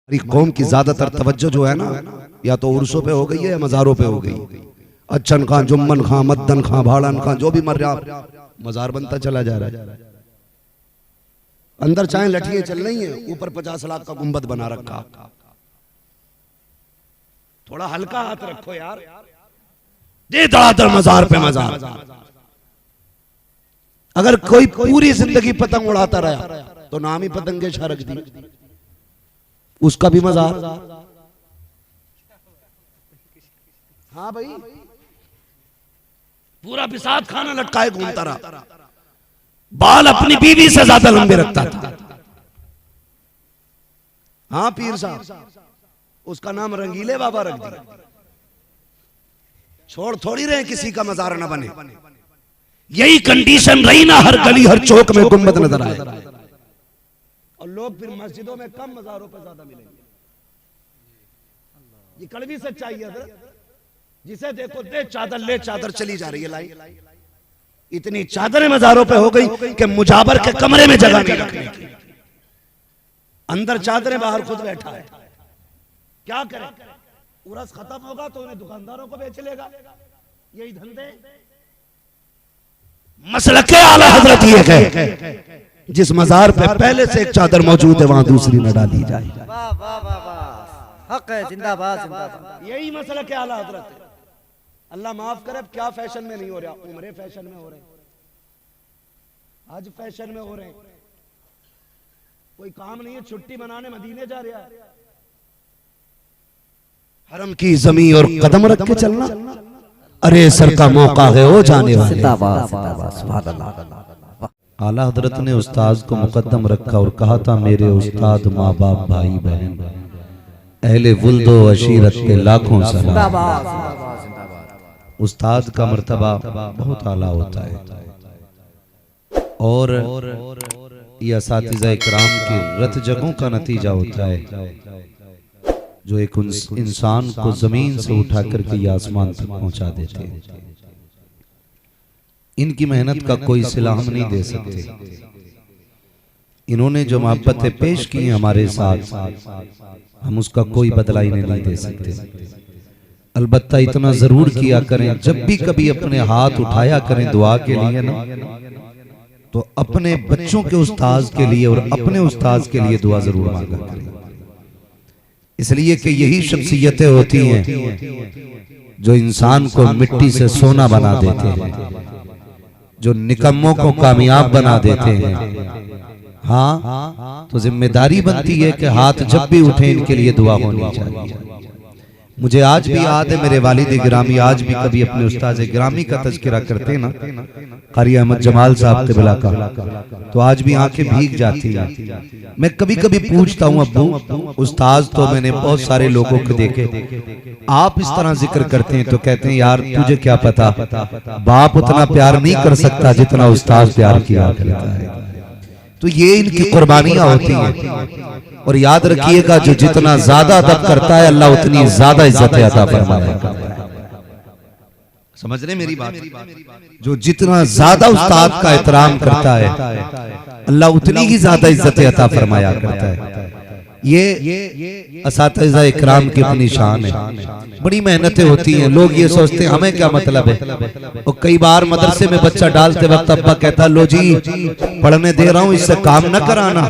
कौम की ज्यादातर तवज्जो जो है ना, या तो उर्सों पे हो गई है या मज़ारों पे हो गई। अच्छन खां, जुम्मन खां, मद्दन खां, भाड़न खां, जो भी मर रहा मज़ार बनता चला जा रहा है। अंदर चाहे लठियां चल रही हैं, ऊपर 50 लाख का गुंबद बना रखा। थोड़ा हल्का हाथ रखो यार, दे दड़ादड़ मज़ार पे मज़ार। अगर कोई पूरी जिंदगी पतंग उड़ाता रहा तो नाम ही पतंगे शाह रख दी, उसका भी मज़ार। हाँ भाई, पूरा बिसात खाना लटकाए घूमता रहा, बाल अपनी बीवी से ज्यादा लंबे रखता था। हाँ पीर साहब, उसका नाम रंगीले बाबा रख दिया। छोड़ थोड़ी रहे किसी का मज़ार न बने। यही कंडीशन रही ना, हर गली हर चौक में गुंबद नजर आए, और लोग फिर मस्जिदों में कम मज़ारों पर ज्यादा मिलेंगे। ये कड़वी सच्चाई है। जिसे देखो दे चादर, ले चादर, चली जा रही है लाई। इतनी चादरें मज़ारों पे हो गई कि मुजाबर के कमरे में जगह नहीं रखने की। अंदर चादरें, बाहर खुद बैठा है। क्या करे? उर्स खत्म होगा तो उन्हें दुकानदारों को बेच लेगा। यही धंधे। मसलके आला हजरत ये है, जिस मज़ार पे पहले से एक चादर मौजूद है वहां दूसरी न डाली जाए। वाह वाह वाह वाह, हक है, जिंदाबाद जिंदाबाद। यही मसलके आला हजरत है। अल्लाह माफ करे, अब क्या फैशन में नहीं हो रहा, उम्रे फैशन में हो रहे, आज फैशन में हो रहे हैं। कोई काम नहीं है, छुट्टी मनाने मदीने जा रहा है। हरम की जमीन और कदम रख के चलना, अरे सर का मौका है वो जाने वाले। आला हजरत ने उस्ताद को मुकद्दम रखा और कहा था, मेरे उस्ताद, माँ बाप, भाई बहन, अहले वुल्दो अशीरत के लाखों सलाम। उस्ताद का मर्तबा बहुत आला होता है, और यह असातिज़ा इकराम की रत जगहों का नतीजा होता है, जो एक इंसान को जमीन से उठा करके ये आसमान तक पहुंचा देते हैं। इनकी मेहनत का कोई सिला हम नहीं दे सकते। इन्होंने जो मोहब्बतें पेश की हमारे साथ, हम उसका कोई बदला इन्हें नहीं दे सकते। अलबत्ता इतना जरूर किया करें, जब भी कभी अपने हाथ उठाया करें दुआ के लिए ना, तो अपने बच्चों के उस्ताद के लिए और अपने उस्ताद के लिए दुआ जरूर मांगा करें। इसलिए कि यही शख्सियतें होती हैं जो इंसान को मिट्टी से सोना बना देते हैं, जो निकम्मों को कामयाब बना देते हैं। हाँ, तो जिम्मेदारी बनती है कि हाथ जब भी उठे इनके लिए दुआ होनी चाहिए। मुझे आज भी याद है, मेरे वालिद गिरामी आज भी कभी अपने उस्ताद गिरामी का तज़किरा करते ना, कारी अहमद जमाल साहब तिबला का, तो आज भी आंखें भीग जाती हैं। मैं कभी कभी पूछता हूँ, अब्बू उस्ताद तो मैंने बहुत सारे लोगों को देखे, आप इस तरह जिक्र करते हैं, तो कहते हैं यार तुझे क्या पता, बाप उतना प्यार नहीं कर सकता जितना उस्ताद प्यार किया करता है। तो ये इनकी कुर्बानियां होती हैं। और याद रखिएगा, जो जितना ज्यादा अदब करता है अल्लाह उतनी ज्यादा इज्जत अता फरमाएगा। समझ रहे मेरी बात? जो जितना ज्यादा उस्ताद का एहतराम करता है अल्लाह उतनी ही ज्यादा इज्जत अता फरमाया करता है। ये असातिज़ा इकराम की अपनी शान है। बड़ी मेहनतें होती हैं, लोग ये सोचते हैं हमें क्या मतलब है। और कई बार मदरसे में बच्चा डालते वक्त अब्बा कहता, लो जी पढ़ने दे रहा हूँ, इससे काम न कराना।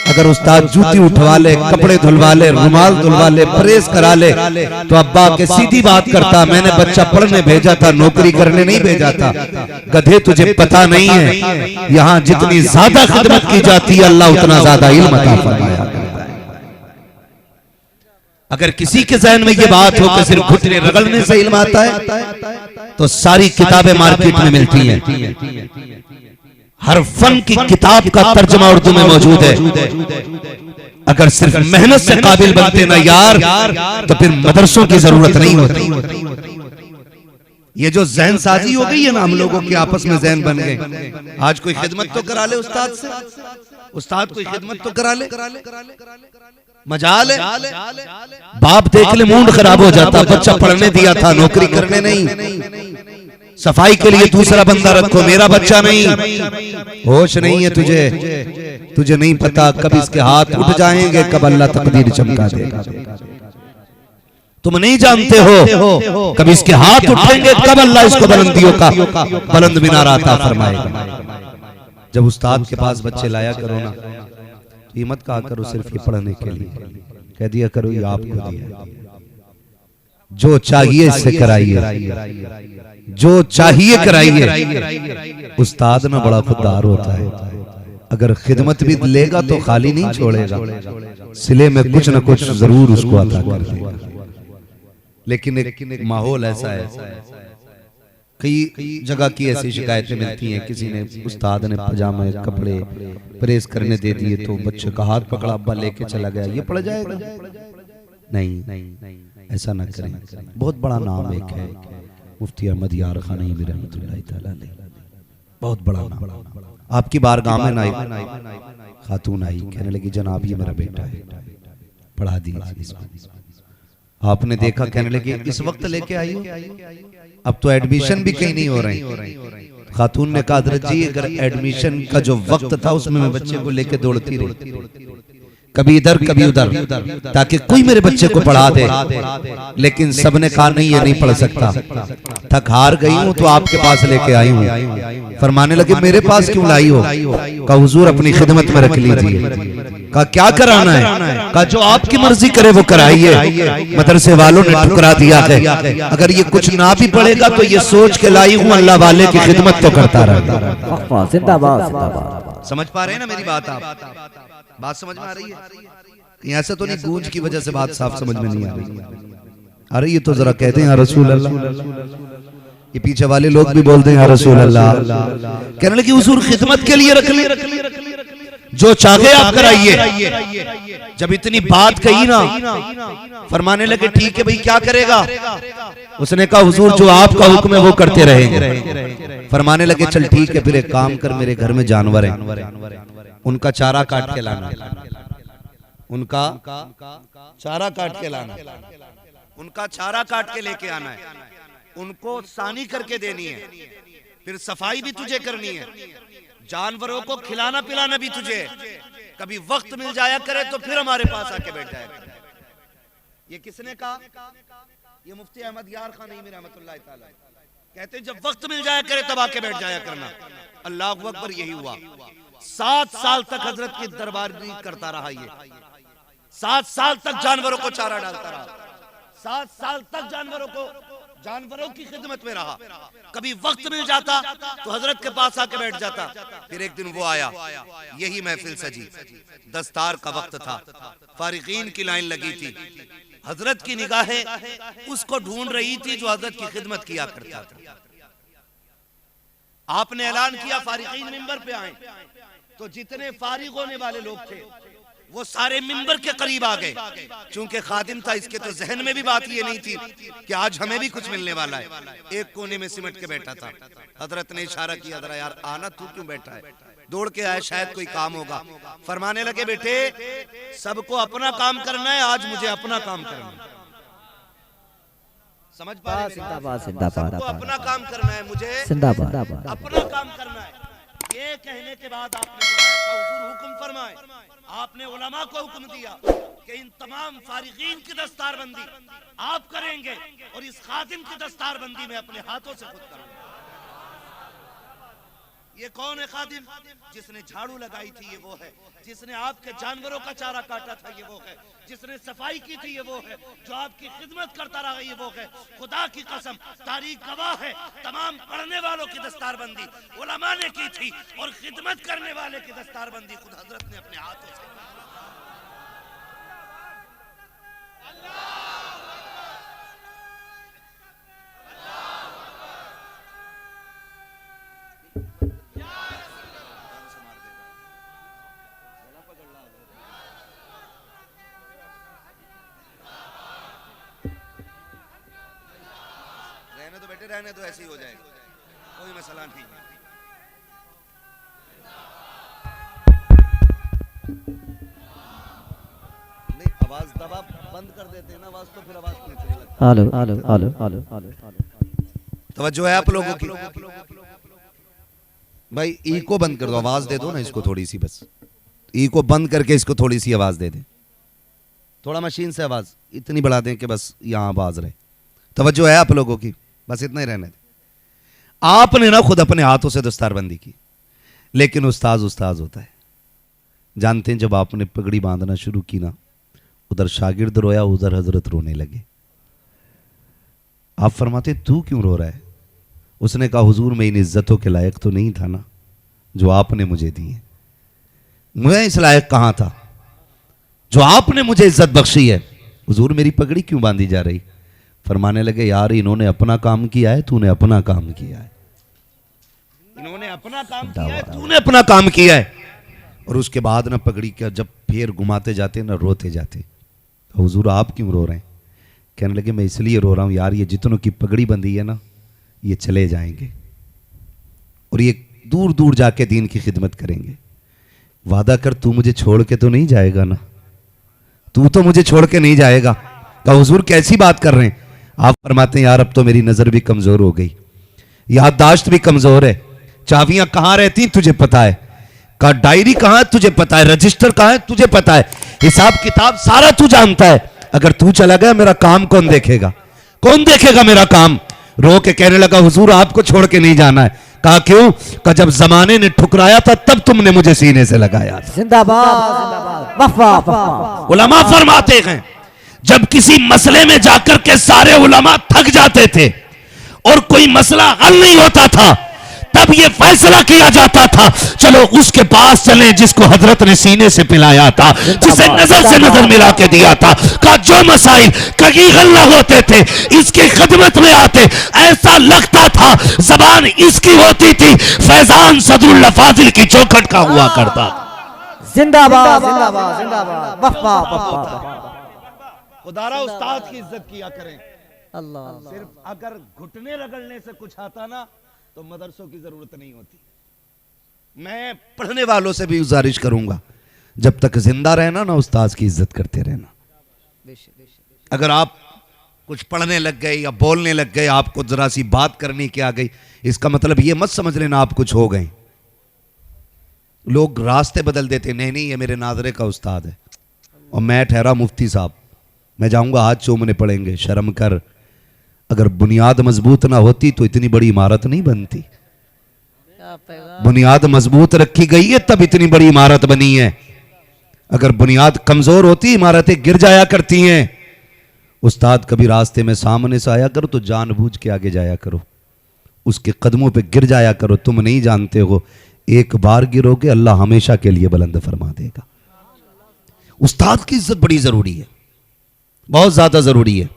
अगर उस्ताद जूती उठवा ले, कपड़े धुलवा ले, रुमाल धुलवा ले, प्रेस करा ले, तो अब्बा के सीधी बात करता, मैंने बच्चा पढ़ने भेजा था, नौकरी करने नहीं भेजा था। गधे तुझे पता नहीं है, यहाँ जितनी ज्यादा खिदमत की जाती है अल्लाह उतना ज्यादा इल्म अता फरमाया। अगर किसी के ज़हन में ये बात हो कि सिर्फ घुटने रगड़ने से इल्म आता है, तो सारी किताबें मार्केट में मिलती हैं। हर फन की किताब का तर्जुमा उर्दू में मौजूद है। अगर सिर्फ मेहनत से काबिल बनते ना यार, तो फिर मदरसों की जरूरत नहीं होती। ये जो जहन साजी हो गई है ना, हम लोगों के आपस में जहन बन गए। आज कोई खिदमत तो करा ले उस्ताद से, उस्ताद कोई खिदमत तो करा ले, मजाल है। बाप देख ले मूड खराब हो जाता, बच्चा पढ़ने दिया था, नौकरी करने नहीं। सफाई के लिए दूसरा बंदा रखो, मेरा बच्चा नहीं। होश नहीं है तुझे। तुझे नहीं पता कब इसके हाथ उठ जाएंगे, कब अल्लाह तकदीर चमका देगा। तुम नहीं जानते हो कब इसके हाथ उठेंगे, कब अल्लाह इसको बुलंदियों का बुलंद मीनार अता फरमाएगा। जब उस्ताद के पास बच्चे लाया करो ना, ये मत कहा करो सिर्फ ये पढ़ने के लिए, कह दिया करो ये आपको दिया, जो चाहिए इससे कराइए, जो चाहिए कराइए। उस्ताद ना बड़ा खुददार होता है, अगर खिदमत भी लेगा तो खाली नहीं छोड़ेगा, सिले में कुछ न कुछ जरूर उसको अता कर देगा। लेकिन एक माहौल ऐसा है, कई जगह की ऐसी शिकायतें मिलती हैं, किसी ने उस्ताद ने पजामे कपड़े प्रेस करने दे दिए तो बच्चे का हाथ पकड़ा, अब्बा लेके चला गया, ये पड़ जाएगा। नहीं, ऐसा ना करें। बहुत बड़ा नाम एक है, मुफ्ती अहमद यार खान रहमतुल्लाह तआला अलैह, बहुत बड़ा नाम। आपकी बारगाह में नाई खातून आई, कहने लगी जनाब ये मेरा बेटा है, पढ़ा दीजिए इसको। आपने देखा, कहने लगे इस वक्त लेके आई हो, अब तो एडमिशन भी कहीं नहीं हो रही। खातून ने कहा हज़रत जी अगर एडमिशन का जो वक्त था उसमें मैं बच्चे को लेके दौड़ती रही, कभी इधर कभी उधर, ताकि कोई मेरे बच्चे को पढ़ा दे, लेकिन सबने कहा नहीं ये नहीं पढ़ सकता, थक हार गई हूँ तो आपके पास लेके आई हूँ। फरमाने लगे मेरे पास क्यों लाई हो? कहा हुजूर अपनी खिदमत में रख लीजिए। कहा क्या कराना है? कहा जो आपकी मर्जी करे वो कराइए। मदरसे वालों ने ठुकरा दिया है, अगर ये कुछ ना भी पढ़ेगा तो ये सोच के लाई हूँ अल्लाह वाले की खिदमत तो करता रहेगा। जिंदाबाद। समझ पा रहे हैं ना मेरी बात? आप बात समझ में आ रही है? ऐसा तो नहीं गूंज की वजह से बात साफ समझ में नहीं आ रही। अरे ये तो जरा कहते हैं या रसूल अल्लाह, ये पीछे वाले लोग भी बोलते हैं या रसूल अल्लाह। कहने लगे हुजूर खिदमत के लिए रख ले, जो चाहे आप कराइए। जब इतनी बात कही ना, फरमाने लगे ठीक है भाई क्या करेगा? उसने कहा हुजूर जो आपका हुक्म है वो करते रहेंगे। फरमाने लगे चल ठीक है फिर एक काम कर, मेरे घर में जानवर है, उनका चारा काट के लाना, उनका चारा काट के लाना, उनका चारा काट के लेके आना है, उनको सानी करके देनी है, फिर सफाई भी तुझे करनी है, जानवरों को खिलाना पिलाना भी तुझे। कभी वक्त मिल जाया करे तो फिर हमारे पास आके बैठ जाया करे। ये किसने कहा? ये मुफ्ती अहमद यार खान रहमतुल्लाह तआला कहते हैं जब वक्त मिल जाया करे तब आके बैठ जाया करना। अल्लाह अकबर। यही हुआ। 7 साल तक हजरत की दरबारी करता रहा। ये 7 साल तक जानवरों को चारा डालता रहा, 7 साल तक जानवरों की खिदमत में रहा। कभी वक्त मिल जाता तो हजरत के पास आके बैठ जाता। फिर एक दिन वो आया, यही महफिल सजी, दस्तार का वक्त था, फारिकीन की लाइन लगी थी, हजरत की निगाहें उसको ढूंढ रही थी जो हजरत की खिदमत किया करता था। आपने ऐलान किया फारिकीन मिंबर पे आए, तो जितने फारिग होने वाले लोग थे वो सारे मिंबर के करीब आ गए। चूंकि खादिम था, इसके तो जहन में भी बात ये नहीं थी कि आज हमें भी कुछ मिलने वाला है। एक कोने में सिमट के बैठा था। हजरत ने इशारा किया जरा यार आना, तू क्यों बैठा है? दौड़ के आया, शायद कोई काम होगा। फरमाने लगे बेटे सबको अपना काम करना है, आज मुझे अपना काम करना है। समझ पा रहे? सबको अपना काम करना है, मुझे अपना काम करना है। ये कहने के बाद आपने हुजूर हुक्म फरमाए। आपने उलमा को हुक्म दिया कि इन तमाम फारिगीन की दस्तारबंदी आप करेंगे और इस खादिम की दस्तारबंदी में अपने हाथों से खुद करूंगा। ये कौन है खादिम? जिसने झाड़ू लगाई थी ये वो है, जिसने आपके जानवरों का चारा काटा था ये वो है, जिसने सफाई की थी ये वो है, जो आपकी खिदमत करता रहा ये वो है। खुदा की कसम तारीख गवाह है, तमाम पढ़ने वालों की दस्तारबंदी उलमा ने की थी और खिदमत करने वाले की दस्तारबंदी खुद हजरत ने अपने हाथों से। रहने तो ऐसे ही हो जाएगा, कोई मसला नहीं। नहीं आवाज दबा बंद कर देते हैं ना, आवाज तो फिर आवाज नहीं लगती। आलो आलो आलो आलो आलो। तवज्जो है आप लोगों की? भाई ई को बंद कर दो, आवाज दे दो ना इसको थोड़ी सी बस। ई को बंद करके इसको थोड़ी सी आवाज दे दें, थोड़ा मशीन से आवाज इतनी बढ़ा दें कि बस यहां आवाज रहे। तवज्जो है आप लोगों की, बस इतना ही रहने दें। आपने ना खुद अपने हाथों से दस्तारबंदी की, लेकिन उस्ताद उस्ताद होता है। जानते हैं जब आपने पगड़ी बांधना शुरू की ना, उधर शागिर्द रोया, उधर हजरत रोने लगे। आप फरमाते तू क्यों रो रहा है? उसने कहा हुजूर मैं इन इज्जतों के लायक तो नहीं था ना जो आपने मुझे दी है। मैं इस लायक कहां था जो आपने मुझे इज्जत बख्शी है। हुजूर मेरी पगड़ी क्यों बांधी जा रही? फरमाने लगे यार इन्होंने अपना काम किया है, तूने अपना काम किया है। इन्होंने अपना काम किया है, तूने अपना काम किया है। और उसके बाद ना पगड़ी का जब फेर घुमाते जाते ना रोते जाते। हुजूर आप क्यों रो रहे हैं? कहने लगे मैं इसलिए रो रहा हूं यार, ये जितनों की पगड़ी बंधी है ना ये चले जाएंगे और ये दूर दूर जाके दीन की खिदमत करेंगे। वादा कर तू मुझे छोड़ के तो नहीं जाएगा ना? तू तो मुझे छोड़ के नहीं जाएगा। कहा हुजूर कैसी बात कर रहे हैं? आप फरमाते हैं यार अब तो मेरी नजर भी कमजोर हो गई, याददाश्त भी कमजोर है। चाबियां कहां रहती तुझे पता है, कहा डायरी कहां है तुझे पता है, रजिस्टर कहां है तुझे पता है, हिसाब किताब सारा तू जानता है। अगर तू चला गया मेरा काम कौन देखेगा? कौन देखेगा मेरा काम? रो के कहने लगा हुजूर आपको छोड़ के नहीं जाना है। कहा क्यों? कहा जब जमाने ने ठुकराया था तब तुमने मुझे सीने से लगाया। जिंदाबाद जिंदाबाद वफा वफा। उलमा फरमाते हैं जब किसी मसले में जाकर के सारे उलमा थक जाते थे और कोई मसला हल नहीं होता था, तब ये फैसला किया जाता था चलो उसके पास चले जिसको हजरत ने सीने से पिलाया था, जिसे नजर से नजर मिला के दिया था। का जो मसाइल कहीं हल न होते थे इसकी खिदमत में आते, ऐसा लगता था जबान इसकी होती थी, फैजान सदरुल्लाह फाजिल की चौखट का हुआ करता। जिंदाबाद जिंदाबाद जिंदाबाद वफा वफा। खुदारा उस्ताद की इज्जत किया करें। अल्लाह सिर्फ अगर घुटने रगड़ने से कुछ आता ना तो मदरसों की जरूरत नहीं होती। मैं पढ़ने वालों से भी गुजारिश करूंगा जब तक जिंदा रहना ना उस्ताद की इज्जत करते रहना। अगर आप कुछ पढ़ने लग गए या बोलने लग गए, आपको जरा सी बात करनी क्या गई, इसका मतलब ये मत समझ लेना आप कुछ हो गए। लोग रास्ते बदल देते, नहीं नहीं ये मेरे नादरे का उस्ताद है और मैं ठहरा मुफ्ती साहब, मैं जाऊंगा हाथ चूमने पड़ेंगे। शर्म कर, अगर बुनियाद मजबूत ना होती तो इतनी बड़ी इमारत नहीं बनती। बुनियाद मजबूत रखी गई है तब इतनी बड़ी इमारत बनी है। अगर बुनियाद कमजोर होती इमारतें गिर जाया करती हैं। उस्ताद कभी रास्ते में सामने से आया करो तो जानबूझ के आगे जाया करो, उसके कदमों पे गिर जाया करो। तुम नहीं जानते हो एक बार गिरोगे अल्लाह हमेशा के लिए बुलंद फरमा देगा। उस्ताद की इज्जत बड़ी जरूरी है, बहुत ज्यादा जरूरी है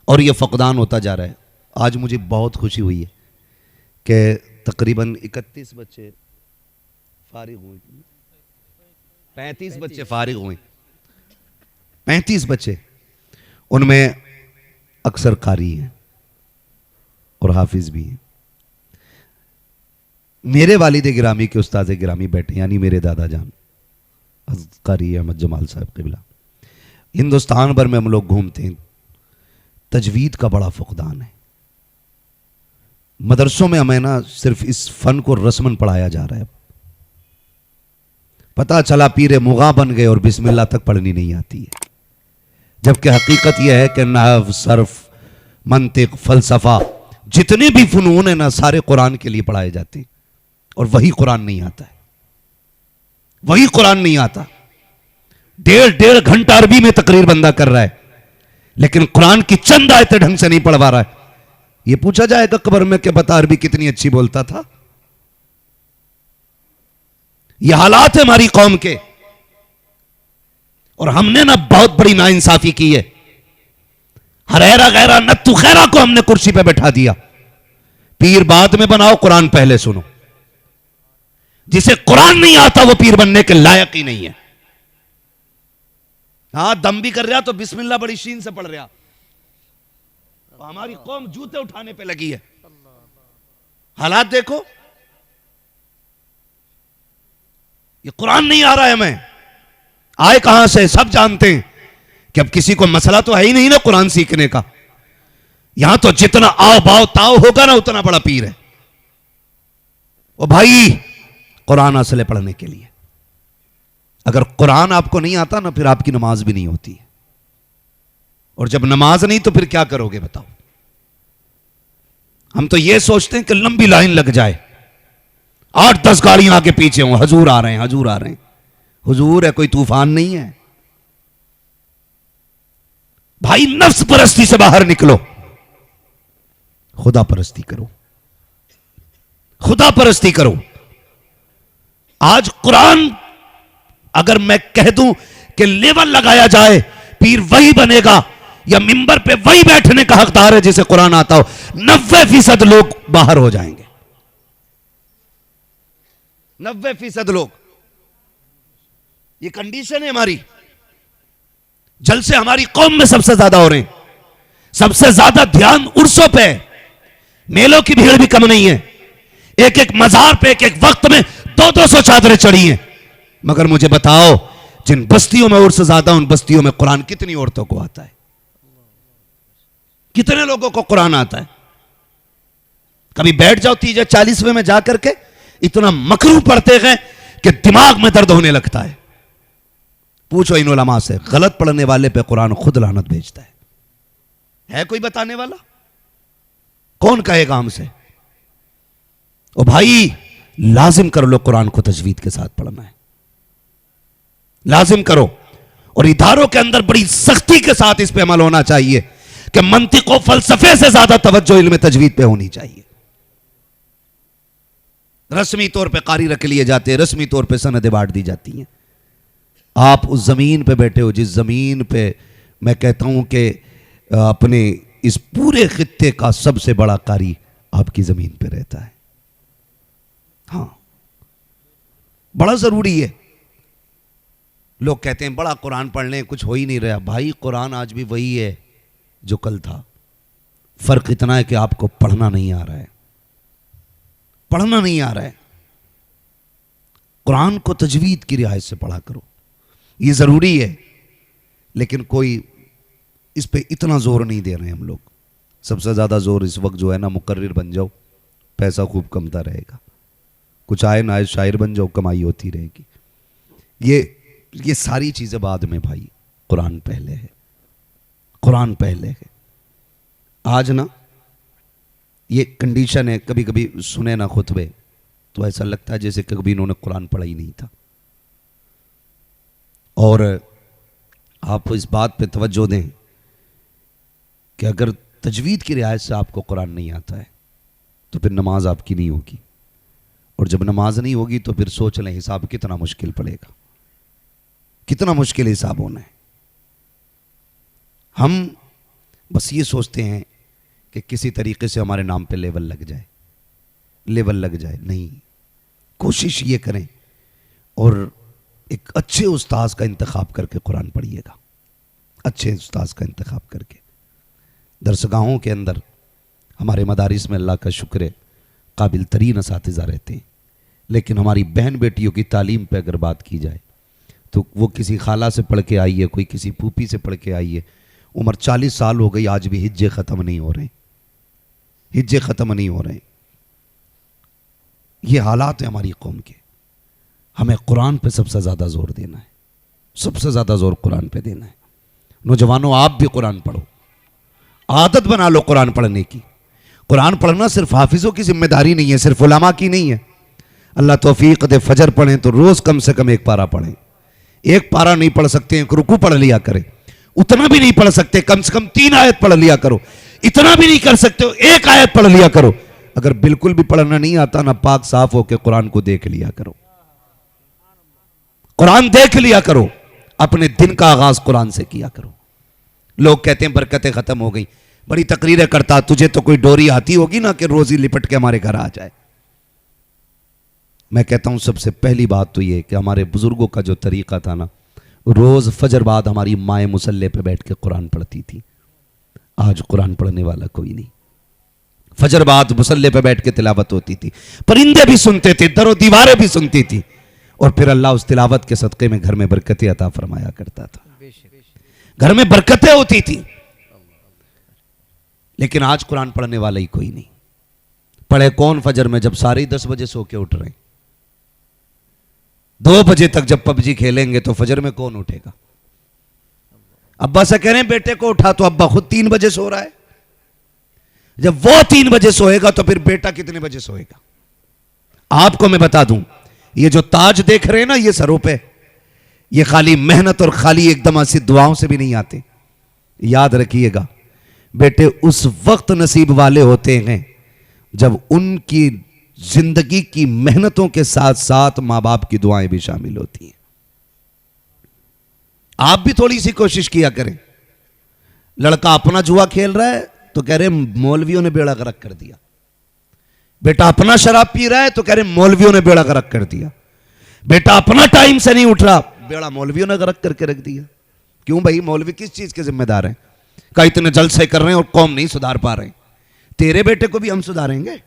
और यह फकदान होता जा रहा है। आज मुझे बहुत खुशी हुई है कि तकरीबन 31 बच्चे फारिग हुए, 35 बच्चे फारिग हुए, 35 बच्चे, उनमें अक्सर कारी हैं और हाफिज भी हैं। मेरे वालिद गिरामी के उस्ताद गिरामी बैठे, यानी मेरे दादा जान कारी अहमद जमाल साहब क़िबला। हिंदुस्तान भर में हम लोग घूमते हैं, तजवीद का बड़ा फुकदान है। मदरसों में हमें ना सिर्फ इस फन को रस्मन पढ़ाया जा रहा है। पता चला पीरे मुगा बन गए और बिस्मिल्लाह तक पढ़नी नहीं आती है, जबकि हकीकत यह है कि नहव, सर्फ, मंतिक, फलसफा जितने भी फनून है ना सारे कुरान के लिए पढ़ाए जाते हैं और वही कुरान नहीं आता है, वही कुरान नहीं आता। 1.5 घंटा अरबी में तकरीर बंदा कर रहा है लेकिन कुरान की चंद आयतें ढंग से नहीं पढ़वा रहा है। यह पूछा जाएगा कब्र में कि बता अरबी कितनी अच्छी बोलता था। यह हालात है हमारी कौम के और हमने ना बहुत बड़ी नाइंसाफी की है। हरेरा गैरा नत्तू खैरा को हमने कुर्सी पे बैठा दिया। पीर बाद में बनाओ, कुरान पहले सुनो। जिसे कुरान नहीं आता वो पीर बनने के लायक ही नहीं है। हां दम भी कर रहा तो बिस्मिल्लाह बड़ी शीन से पढ़ रहा। तो हमारी कौम जूते उठाने पे लगी है। हालात देखो, ये कुरान नहीं आ रहा है हमें। आए कहां से सब जानते हैं कि अब किसी को मसला तो है ही नहीं ना कुरान सीखने का। यहां तो जितना आओ बाओ ताओ होगा ना उतना बड़ा पीर है। ओ भाई, कुरान असले पढ़ने के लिए, अगर कुरान आपको नहीं आता ना, फिर आपकी नमाज भी नहीं होती है। और जब नमाज नहीं तो फिर क्या करोगे बताओ? हम तो ये सोचते हैं कि लंबी लाइन लग जाए, 8-10 गाड़ियां आगे पीछे हों, हजूर आ रहे हैं, हजूर आ रहे हैं। हुजूर है, कोई तूफान नहीं है भाई। नफ्स परस्ती से बाहर निकलो, खुदा परस्ती करो, खुदा परस्ती करो। आज कुरान अगर मैं कह दूं कि लेवल लगाया जाए, पीर वही बनेगा या मिंबर पे वही बैठने का हकदार है जिसे कुरान आता हो, 90% लोग बाहर हो जाएंगे। 90% लोग। ये कंडीशन है हमारी। जलसे हमारी कौम में सबसे ज्यादा हो रहे हैं, सबसे ज्यादा ध्यान उर्सों पे है, मेलों की भीड़ भी कम नहीं है। एक एक मजार पे एक एक वक्त में 200-200 चादरें चढ़ी हैं। मगर मुझे बताओ, जिन बस्तियों में उर्स ज्यादा, उन बस्तियों में कुरान कितनी औरतों को आता है? कितने लोगों को कुरान आता है? कभी बैठ जाओ 30-40वें में जाकर के, इतना मकरू पढ़ते हैं कि दिमाग में दर्द होने लगता है। पूछो इन उलमा से, गलत पढ़ने वाले पे कुरान खुद लानत भेजता है कोई बताने वाला? कौन कहेगा हमसे? ओ भाई, लाजिम कर लो कुरान को तजवीद के साथ पढ़ना है, लाजिम करो। और इदारों के अंदर बड़ी सख्ती के साथ इस पे अमल होना चाहिए कि मंतिक और फलसफे से ज्यादा तवज्जो इल्म तजवीद पे होनी चाहिए। रस्मी तौर पे कारी रख लिए जाते हैं, रस्मी तौर पे सनदें बांट दी जाती हैं। आप उस जमीन पे बैठे हो जिस जमीन पे मैं कहता हूं कि अपने इस पूरे खित्ते का सबसे बड़ा कारी आपकी जमीन पे रहता है। हाँ, बड़ा जरूरी है। लोग कहते हैं बड़ा कुरान पढ़ लें, कुछ हो ही नहीं रहा। भाई, कुरान आज भी वही है जो कल था। फर्क इतना है कि आपको पढ़ना नहीं आ रहा है, पढ़ना नहीं आ रहा है। कुरान को तजवीद की रियायत से पढ़ा करो, ये जरूरी है। लेकिन कोई इस पे इतना जोर नहीं दे रहे हैं हम लोग। सबसे ज्यादा जोर इस वक्त जो है ना, मुकर्रिर बन जाओ, पैसा खूब कमता रहेगा। कुछ आए ना आए, शायर बन जाओ, कमाई होती रहेगी। ये सारी चीजें बाद में भाई, कुरान पहले है, कुरान पहले है। आज ना ये कंडीशन है, कभी कभी सुने ना खुतबे तो ऐसा लगता है जैसे कभी इन्होंने कुरान पढ़ा ही नहीं था। और आप इस बात पे तवज्जो दें कि अगर तजवीद की रियायत से आपको कुरान नहीं आता है तो फिर नमाज आपकी नहीं होगी। और जब नमाज नहीं होगी तो फिर सोच लें हिसाब कितना मुश्किल पड़ेगा, कितना मुश्किल हिसाब होना है। हम बस ये सोचते हैं कि किसी तरीके से हमारे नाम पे लेवल लग जाए, लेवल लग जाए। नहीं, कोशिश ये करें और एक अच्छे उस्ताद का इंतखाब करके कुरान पढ़िएगा, अच्छे उस्ताद का इंतखाब करके। दरसगाहों के अंदर हमारे मदारिस में अल्लाह का शुक्र है काबिल तरीन असातिज़ा रहते हैं। लेकिन हमारी बहन बेटियों की तालीम पे अगर बात की जाए तो वो किसी खाला से पढ़ के आई है, कोई किसी फूफी से पढ़ के आई है, उम्र 40 साल हो गई, आज भी हिज्जे ख़त्म नहीं हो रहे, हिज्जे ख़त्म नहीं हो रहे। ये हालात है हमारी कौम के। हमें कुरान पे सबसे ज़्यादा जोर देना है, सबसे ज़्यादा जोर कुरान पे देना है। नौजवानों, आप भी कुरान पढ़ो, आदत बना लो कुरान पढ़ने की। कुरान पढ़ना सिर्फ हाफिजों की जिम्मेदारी नहीं है, सिर्फ उलमा की नहीं है। अल्लाह तौफीक दे, फजर पढ़ें तो रोज़ कम से कम 1 पारा पढ़ें। 1 पारा नहीं पढ़ सकते, 1 रुकू पढ़ लिया करें। उतना भी नहीं पढ़ सकते, कम से कम 3 आयत पढ़ लिया करो। इतना भी नहीं कर सकते, 1 आयत पढ़ लिया करो। अगर बिल्कुल भी पढ़ना नहीं आता ना, पाक साफ होकर कुरान को देख लिया करो, कुरान देख लिया करो। अपने दिन का आगाज कुरान से किया करो। लोग कहते हैं बरकतें खत्म हो गई, बड़ी तकरीरें करता, तुझे तो कोई डोरी आती होगी ना कि रोजी लिपट के हमारे घर आ जाए। मैं कहता हूं सबसे पहली बात तो ये कि हमारे बुजुर्गों का जो तरीका था ना, रोज फजर बाद हमारी माएँ मुसल्ले पे बैठ के कुरान पढ़ती थी। आज कुरान पढ़ने वाला कोई नहीं। फजर बाद मुसल्ले पे बैठ के तिलावत होती थी, परिंदे भी सुनते थे, दरो दीवारें भी सुनती थी, और फिर अल्लाह उस तिलावत के सदक़े में घर में बरकतें अता फरमाया करता था, घर में बरकतें होती थी। लेकिन आज कुरान पढ़ने वाला ही कोई नहीं। पढ़े कौन फजर में, जब सारे 10 बजे सो के उठ रहे हैं। 2 बजे तक जब पबजी खेलेंगे तो फजर में कौन उठेगा? अब्बा से कह रहे हैं बेटे को उठा, तो अब्बा खुद 3 बजे सो रहा है। जब वो 3 बजे सोएगा तो फिर बेटा कितने बजे सोएगा? आपको मैं बता दूं, ये जो ताज देख रहे हैं ना ये सरों पे, ये खाली मेहनत और खाली एकदम ऐसी दुआओं से भी नहीं आते। याद रखिएगा बेटे, उस वक्त नसीब वाले होते हैं जब उनकी जिंदगी की मेहनतों के साथ साथ मां बाप की दुआएं भी शामिल होती हैं। आप भी थोड़ी सी कोशिश किया करें। लड़का अपना जुआ खेल रहा है तो कह रहे मौलवियों ने बेड़ा गर्क कर दिया। बेटा अपना शराब पी रहा है तो कह रहे मौलवियों ने बेड़ा गर्क कर दिया। बेटा अपना टाइम से नहीं उठ रहा, बेड़ा मौलवियों ने गर्क करके रख दिया। क्यों भाई? मौलवी किस चीज के जिम्मेदार हैं? का इतने जलसे कर रहे हैं और कौम नहीं सुधार पा रहे। तेरे बेटे को भी हम सुधारेंगे।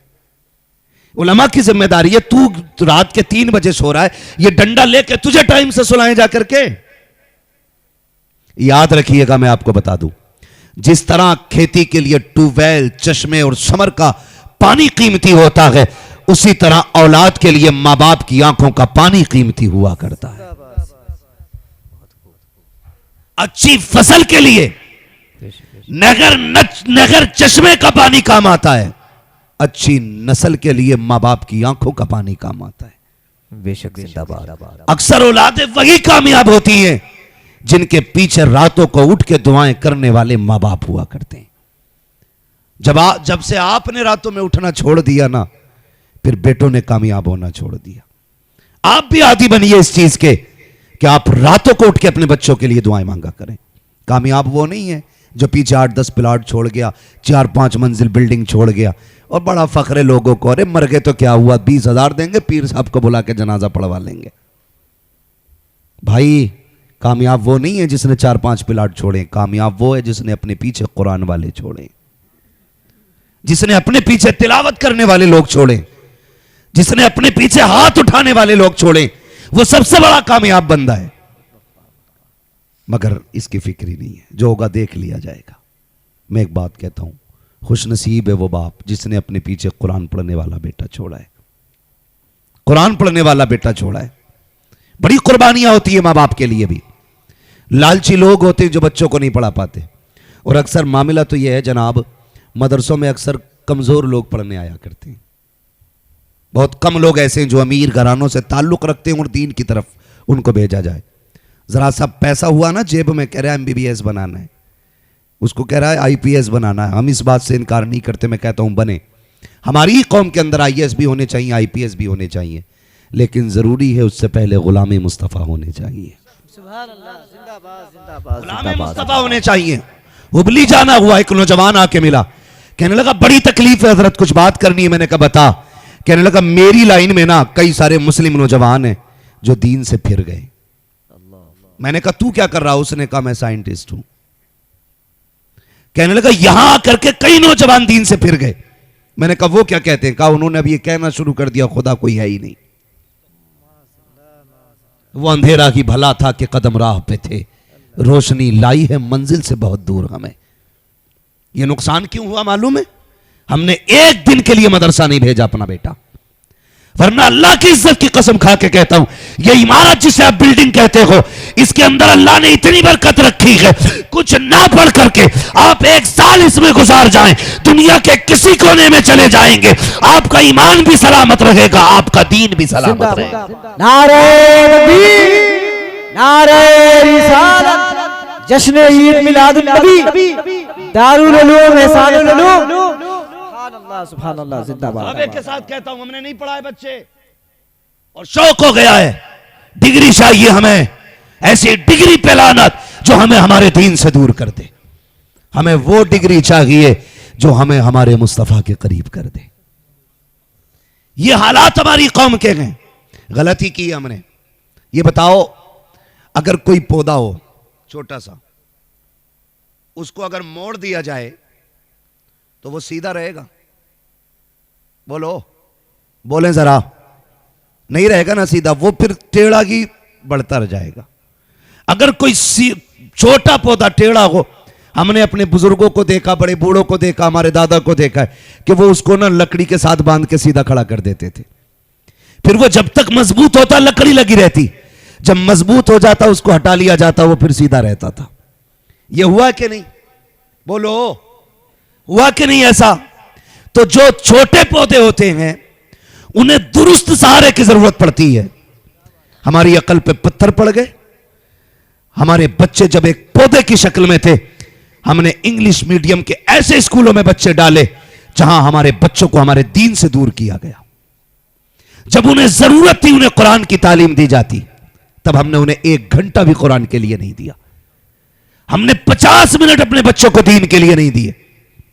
उलमा की जिम्मेदारी है। तू रात के 3 बजे सो रहा है, ये डंडा लेके तुझे टाइम से सुलाएं जा करके। याद रखिएगा, मैं आपको बता दूं, जिस तरह खेती के लिए ट्यूबवेल, चश्मे और समर का पानी कीमती होता है, उसी तरह औलाद के लिए मां बाप की आंखों का पानी कीमती हुआ करता है। अच्छी फसल के लिए नगर चश्मे का पानी काम आता है, अच्छी नस्ल के लिए मां बाप की आंखों का पानी काम आता है। बेशक जिंदाबाद। अक्सर औलादें वही कामयाब होती हैं जिनके पीछे रातों को उठ के दुआएं करने वाले मां बाप हुआ करते हैं। जब से आपने रातों में उठना छोड़ दिया ना, फिर बेटों ने कामयाब होना छोड़ दिया। आप भी आदी बनिए इस चीज के कि आप रातों को उठ के अपने बच्चों के लिए दुआएं मांगा करें। कामयाब वो नहीं है जो पीछे 8-10 प्लाट छोड़ गया, 4-5 मंजिल बिल्डिंग छोड़ गया और बड़ा फख्र है लोगों को, अरे मर गए तो क्या हुआ, 20,000 देंगे, पीर साहब को बुला के जनाजा पढ़वा लेंगे। भाई कामयाब वो नहीं है जिसने 4-5 प्लाट छोड़े, कामयाब वो है जिसने अपने पीछे कुरान वाले छोड़े, जिसने अपने पीछे तिलावत करने वाले लोग छोड़े, जिसने अपने पीछे हाथ उठाने वाले लोग छोड़े, वो सबसे बड़ा कामयाब बंदा है। मगर इसकी फिक्र ही नहीं है, जो होगा देख लिया जाएगा। मैं एक बात कहता हूं, खुशनसीब है वो बाप जिसने अपने पीछे कुरान पढ़ने वाला बेटा छोड़ा है। कुरान पढ़ने वाला बेटा छोड़ा है। बड़ी कुर्बानियां होती है मां बाप के लिए भी। लालची लोग होते हैं जो बच्चों को नहीं पढ़ा पाते। और अक्सर मामला तो यह है जनाब, मदरसों में अक्सर कमजोर लोग पढ़ने आया करते हैं। बहुत कम लोग ऐसे हैं जो अमीर घरानों से ताल्लुक रखते हैं और दीन की तरफ उनको भेजा जाए। जरा सा पैसा हुआ ना जेब में, कह रहा है MBBS बनाना है, उसको कह रहा है IPS बनाना है। हम इस बात से इनकार नहीं करते, मैं कहता हूं बने। हमारी ही कौम के अंदर IAS भी होने चाहिए, IPS भी होने चाहिए, लेकिन जरूरी है उससे पहले गुलाम मुस्तफ़ा होने चाहिए। सुभान अल्लाह, जिंदाबाद जिंदाबाद गुलाम मुस्तफ़ा होने चाहिए। हुबली जाना हुआ, एक नौजवान आके मिला, कहने लगा बड़ी तकलीफ है हजरत, कुछ बात करनी है। मैंने कहा बता। कहने लगा मेरी लाइन में ना कई सारे मुस्लिम नौजवान हैं जो दीन से फिर गए। मैंने कहा तू क्या कर रहा? उसने कहा मैं साइंटिस्ट हूं। कहने लगा यहां आकर के कई नौजवान दीन से फिर गए। मैंने कहा वो क्या कहते हैं? कहा उन्होंने अब ये कहना शुरू कर दिया खुदा कोई है ही नहीं। वो अंधेरा ही भला था कि कदम राह पे थे, रोशनी लाई है मंजिल से बहुत दूर हमें। ये नुकसान क्यों हुआ मालूम है? हमने एक दिन के लिए मदरसा नहीं भेजा अपना बेटा। वरना अल्लाह की इज्जत की कसम खा के कहता हूं, ये इमारत जिसे आप बिल्डिंग कहते हो, इसके अंदर अल्लाह ने इतनी बरकत रखी है, कुछ ना पढ़ करके आप 1 साल इसमें गुजार जाएं, दुनिया के किसी कोने में चले जाएंगे, आपका ईमान भी सलामत रहेगा, आपका दीन भी सलामत रहेगा। नारे तकबीर, नारे रिसालत, जश्न ईद मिलादुन नबी, दारुल उलूम एहसानुल उलूम। सुभान अल्लाह, जिंदाबाद। अब एक के साथ कहता हूं, हमने नहीं पढ़ाए बच्चे और शौक हो गया है, डिग्री चाहिए हमें, ऐसी डिग्री पे लानत जो हमें हमारे दीन से दूर कर दे। हमें वो डिग्री चाहिए जो हमें हमारे मुस्तफा के करीब कर दे। ये हालात हमारी कौम के हैं। गलती की हमने। ये बताओ, अगर कोई पौधा हो छोटा सा, उसको अगर मोड़ दिया जाए तो वो सीधा रहेगा? बोलो, बोलें जरा। नहीं रहेगा ना सीधा, वो फिर टेढ़ा ही बढ़ता रह जाएगा। अगर कोई छोटा पौधा टेढ़ा हो, हमने अपने बुजुर्गों को देखा, बड़े बूढ़ों को देखा, हमारे दादा को देखा है कि वो उसको ना लकड़ी के साथ बांध के सीधा खड़ा कर देते थे। फिर वो जब तक मजबूत होता लकड़ी लगी रहती, जब मजबूत हो जाता उसको हटा लिया जाता, वो फिर सीधा रहता था। ये हुआ कि नहीं? बोलो, हुआ कि नहीं ऐसा? तो जो छोटे पौधे होते हैं उन्हें दुरुस्त सहारे की जरूरत पड़ती है। हमारी अकल पे पत्थर पड़ गए। हमारे बच्चे जब एक पौधे की शक्ल में थे, हमने इंग्लिश मीडियम के ऐसे स्कूलों में बच्चे डाले जहां हमारे बच्चों को हमारे दीन से दूर किया गया। जब उन्हें जरूरत थी उन्हें कुरान की तालीम दी जाती, तब हमने उन्हें 1 घंटा भी कुरान के लिए नहीं दिया। हमने 50 मिनट अपने बच्चों को दीन के लिए नहीं दिए,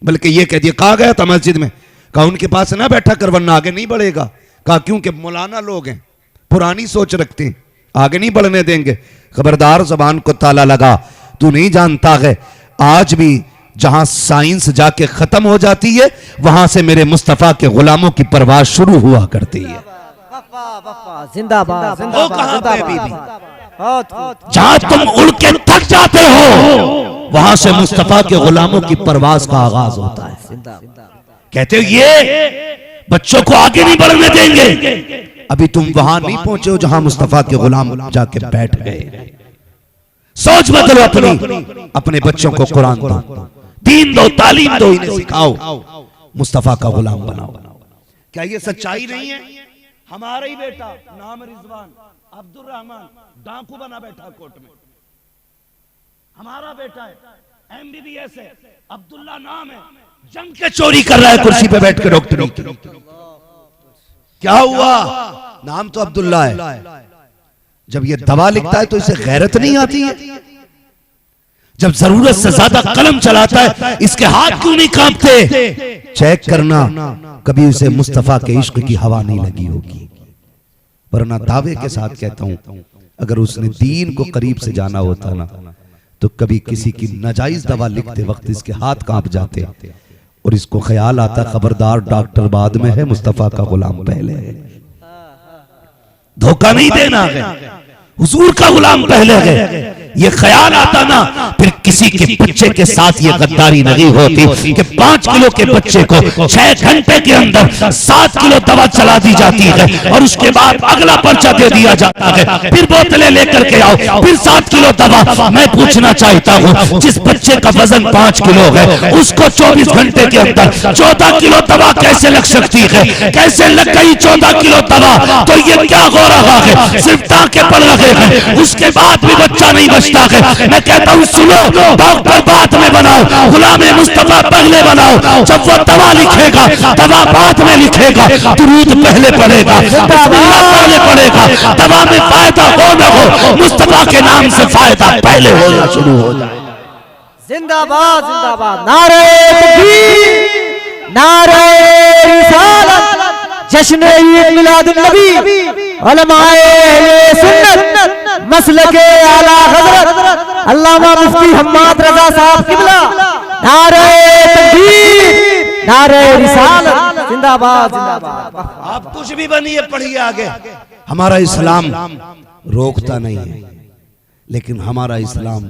बल्कि यह कह दिया, कहा गया था मस्जिद में, कहा उनके पास ना बैठा कर वरना आगे नहीं बढ़ेगा। कहा क्योंकि मौलाना लोग हैं, पुरानी सोच रखते हैं, आगे नहीं बढ़ने देंगे। खबरदार, जबान को ताला लगा। तू नहीं जानता है आज भी जहां साइंस जाके खत्म हो जाती है वहां से मेरे मुस्तफा के गुलामों की परवाह शुरू हुआ करती है। जिंदाबाद वो कहां पे बीबी? जिंदाबाद। जहां तुम उड़ के थक जाते हो वहां से मुस्तफा के गुलामों की परवाज का आगाज होता है। कहते हो ये बच्चों को आगे नहीं बढ़ने देंगे, अभी तुम वहां नहीं पहुंचे हो जहां मुस्तफा के गुलाम जाके बैठ गए। सोच बदलो अपनी, अपने बच्चों को कुरान दो, दीन दो, तालीम दो, इन्हें सिखाओ, मुस्तफा का गुलाम बनाओ। क्या ये सच्चाई नहीं है? हमारा ही बेटा नाम रिजवान अब्दुल रहमान डाकू बना बैठा कोर्ट में, हमारा बेटा है MBBS है, अब्दुल्ला नाम है, जंग के चोरी कर रहा है कुर्सी पे बैठ के डॉक्टरी। क्या हुआ? नाम तो अब्दुल्ला है, जब ये दवा लिखता है तो इसे गैरत नहीं आती है? जब जरूरत से ज्यादा कलम चलाता है इसके हाथ क्यों नहीं कांपते? चेक करना कभी उसे मुस्तफा के इश्क की हवा नहीं लगी होगी। वरना दावे के साथ कहता हूं, अगर उसने दीन को करीब से जाना होता ना तो कभी किसी की नाजायज दवा लिखते वक्त इसके हाथ कांप जाते और इसको ख्याल आता, खबरदार डॉक्टर बाद में है, मुस्तफा का गुलाम पहले है। धोखा नहीं देना है, हुजूर का गुलाम पहले है। ये ख्याल आता ना, फिर किसी के बच्चे के साथ ये गद्दारी नहीं होती कि 5 किलो के बच्चे को 6 घंटे के अंदर 7 किलो दवा चला दी जाती है और उसके बाद अगला पर्चा दे दिया जाता है, फिर बोतलें लेकर के आओ, फिर 7 किलो दवा। मैं पूछना चाहता हूँ, जिस बच्चे का वजन 5 किलो है उसको 24 घंटे के अंदर 14 किलो दवा कैसे लग सकती है? कैसे लग गई 14 किलो दवा? तो ये क्या हो रहा है? सिर्फ टाँके पड़ रहे हैं, उसके बाद भी बच्चा नहीं बचता है। मैं कहता हूँ सुनो, डॉक्टर बाद में बनाओ, गुलाम मुस्तफा पहले बनाओ। जब वो दवा लिखेगा, दवा बाद में लिखेगा, दुरूद पहले पड़ेगा, तस्बीह पहले पड़ेगा। दवा में फायदा हो न हो, मुस्तफा के नाम से फायदा पहले होना शुरू हो जाए। जिंदाबाद जिंदाबाद। नारे तकबीर, नारे रिसालत, जश्न ईद मिलादुन नबी, उलमाए अहले सुन्नत, मसलके आला हजरत अल्लामा मुफ्ती हम्माद रजा साहब किबला। नारे तकबीर, नारे रिसालत, जिंदाबाद जिंदाबाद। आप कुछ भी बनिए, पढ़िए आगे। हमारा इस्लाम रोकता नहीं है, लेकिन हमारा इस्लाम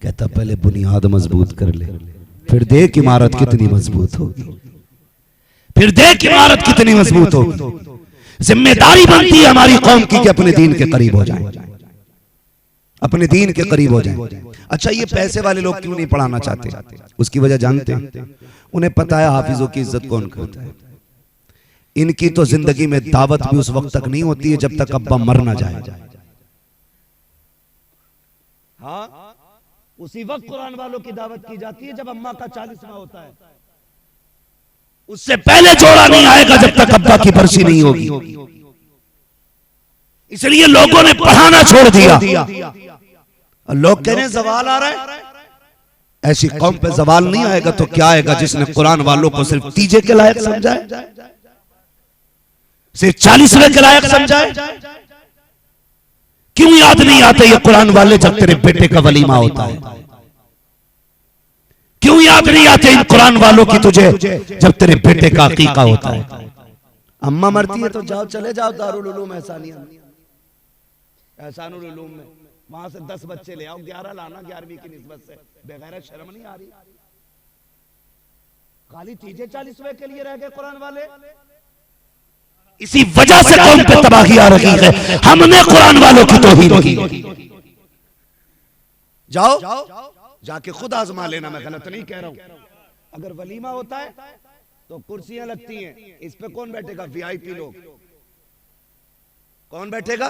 कहता पहले बुनियाद मजबूत कर ले, फिर देख इमारत कितनी मजबूत होगी, फिर देख इमारत कितनी मजबूत होगी। जिम्मेदारी बनती है हमारी कौम की कि अपने दीन के करीब हो जाए, अपने दीन के करीब हो जाए। अच्छा, ये पैसे वाले लोग क्यों नहीं पढ़ाना चाहते? उसकी वजह जानते हैं? उन्हें पता है हाफिजों की इज्जत कौन करता है। इनकी तो जिंदगी में दावत भी उस वक्त तक नहीं होती है जब तक अब्बा मर ना जाए। हाँ, उसी वक्त कुरान वालों की दावत की जाती है जब अम्मा का 40वां होता है। उससे पहले जोड़ा नहीं आएगा जब तक अब्बा की बरसी नहीं होगी। इसलिए लोगों ने पढ़ाना छोड़ दिया। लोग कह रहे हैं जवाल आ रहा है। ऐसी कौम पे जवाल नहीं आएगा तो क्या आएगा जिसने कुरान वालों को सिर्फ तीजे के लायक समझा है, सिर्फ 40वें के लायक समझा है। क्यों याद नहीं आते ये कुरान वाले जब तेरे बेटे का वलीमा होता है? क्यों याद नहीं आते इन कुरान वालों की तुझे जब तेरे बेटे का अकीका होता है? अम्मा मरती है तो जाओ, चले जाओ दारुल उलूम एहसानुल उलूम में, वहां से 10 बच्चे ले आओ, 11 लाना 11वीं की निस्बत से। बेगैरत शर्म नहीं आ रही? खाली तीजे 40वें के लिए रह गए कुरान वाले। इसी वजह से कौम पे तबाही आ रही है। हमने कुरान वालों की तौहीन की। जाओ जाके खुद आजमा लेना, मैं गलत नहीं कह रहा हूं। अगर वलीमा होता है तो कुर्सियां लगती हैं, इस पे कौन बैठेगा? वीआईपी लोग। कौन बैठेगा?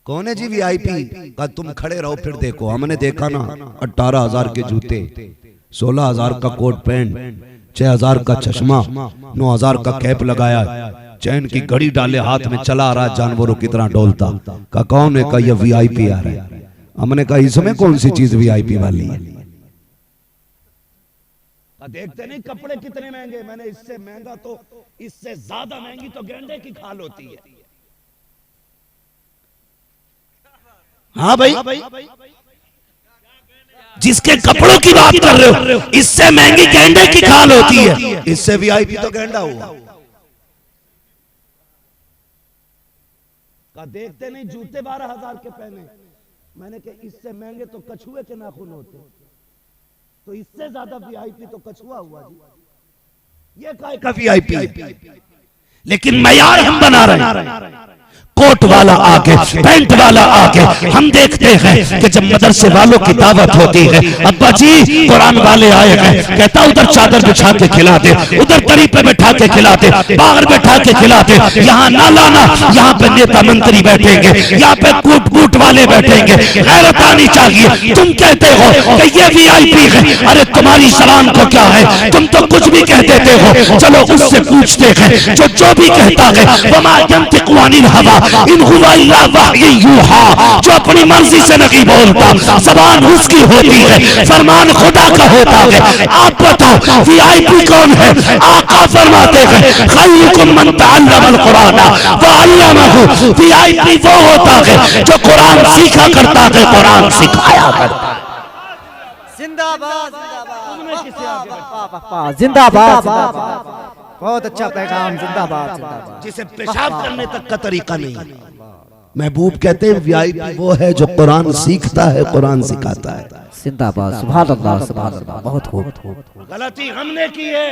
कौन है जी वीआईपी? का तुम खड़े रहो फिर देखो। हमने देखा ना 18,000 के जूते, 16,000 का कोट पैंट, 6,000 का चश्मा, 9,000 का कैप लगाया, चैन की घड़ी डाले हाथ में, चला आ रहा जानवरों की तरह डोलता। का कौन है? का ये वीआईपी आ रहा है। हमने कहा इसमें कौन सी चीज वीआईपी वाली है? देखते नहीं कपड़े कितने महंगे। मैंने इससे महंगा तो, इससे ज्यादा महंगी तो गेंडे की खाल होती है। हाँ भाई, जिसके कपड़ों की बात कर रहे हो, इससे महंगी गेंडे की खाल होती है, इससे वीआईपी तो गेंडा हुआ। का देखते नहीं जूते 12,000 के पहने। मैंने कहा इससे महंगे तो कछुए के नाखून होते, तो इससे ज्यादा वीआईपी तो कछुआ हुआ जी। ये काय का वीआईपी? लेकिन मयार हम बना रहे हैं। कोट वाला आगे, पैंट वाला आगे। हम देखते हैं कि जब मदरसे वालों की दावत होती है, अब्बा जी कुरान वाले आए हैं, कहता उधर चादर बिछा के खिला दे, उधर तरी पे बैठा के खिला दे, बाहर बैठा के खिला दे, यहाँ ना लाना, यहाँ पे नेता मंत्री बैठेंगे, यहाँ पे कूट कूट वाले बैठेंगे। गैरत आनी चाहिए। तुम कहते हो कि ये वीआईपी है, अरे तुम्हारी सलाम को क्या है? तुम तो कुछ भी कह देते हो। चलो उससे पूछते हैं जो भी कहता है, वमा यंतिकु अनिल हवा इन हुवा इल्ला वह्यु यूहा, जो अपनी मर्जी से नहीं बोलता, जबान उसकी होती है, फरमान खुदा का होता है। आप बताओ वीआईपी कौन है? आका फरमाते हैं खैरुकुम मन तअल्लमल कुरान व अल्लमहु। वीआईपी वो होता है जो कुरान सीखा करता है, कुरान सिखाया करता है। जिंदाबाद जिंदाबाद जिंदाबाद। बहुत अच्छा पैगाम। जिंदाबाद जिंदाबाद। जिसे पेशाब करने तक का तरीका नहीं। महबूब कहते हैं वीआईपी वो है जो कुरान सीखता है, कुरान सिखाता है। जिंदाबाद। सुभान अल्लाह सुभान अल्लाह। बहुत खूब। गलती हमने की है।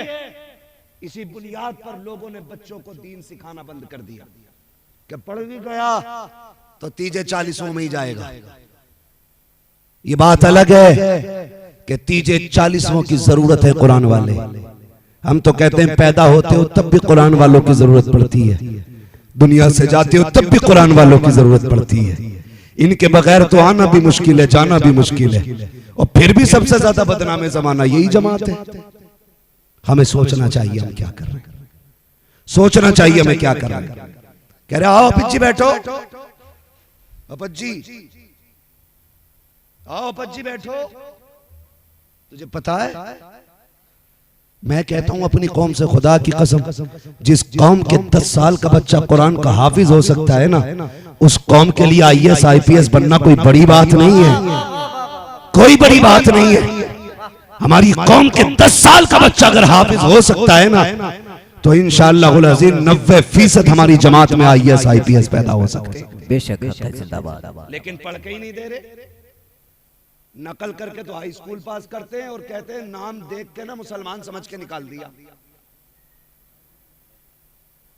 इसी बुनियाद पर लोगों ने बच्चों को दीन सिखाना बंद कर दिया कि पढ़ भी गया तो तीजे 40 में ही जाएगा। ये बात अलग है कि तीजे 40 की जरूरत है कुरान वाले। हम तो कहते हैं पैदा होते हो तब भी कुरान वालों की जरूरत पड़ती है, दुनिया से जाते हो तब भी कुरान वालों की जरूरत पड़ती है। इनके बगैर तो आना भी मुश्किल है, जाना भी मुश्किल है। और फिर भी सबसे ज्यादा बदनाम जमाना यही जमात है। हमें सोचना चाहिए हम क्या कर रहे हैं, सोचना चाहिए हमें क्या कर रहे हैं। कह रहे आओ पिच्ची बैठो, अपज्जी आओ अपज्जी बैठो। तुझे पता है मैं कहता हूं अपनी कौम से खुदा की कसम, जिस कौम के 10 साल का बच्चा कुरान का हाफिज हो सकता है ना, उस कौम के लिए आईएएस आईपीएस बनना कोई बड़ी बात नहीं है, कोई बड़ी बात नहीं है। हमारी कौम के 10 साल का बच्चा अगर हाफिज हो सकता है ना, तो इंशाअल्लाहुल अज़ीम 90% हमारी जमात में आईएएस आईपीएस पैदा हो सकते हैं। बेशक जिंदाबाद। लेकिन पढ़ के ही नहीं दे रहे, नकल करके तो हाई स्कूल पास करते हैं और कहते हैं नाम देख के ना मुसलमान समझ के निकाल दिया।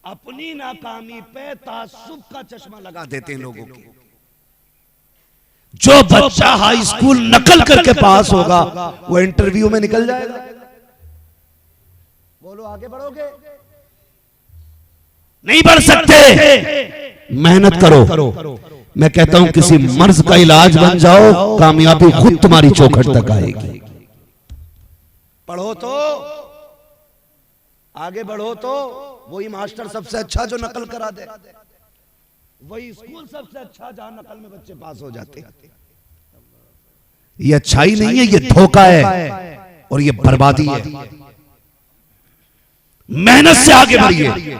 अपनी नाकामी पे तासुब का चश्मा लगा देते हैं लोगों के। जो बच्चा हाई स्कूल नकल करके पास होगा वो इंटरव्यू में निकल जाएगा। बोलो आगे बढ़ोगे? नहीं बढ़ सकते। मेहनत करो। मैं कहता हूं किसी मर्ज का इलाज बन जाओ, कामयाबी खुद तुम्हारी चौखट तक आएगी। पढ़ो तो आगे बढ़ो, तो वही मास्टर सबसे अच्छा जो नकल करा दे, वही स्कूल सबसे अच्छा जहां नकल में बच्चे पास हो जाते। ये अच्छाई नहीं है, ये धोखा है और ये बर्बादी है। मेहनत से आगे बढ़िए।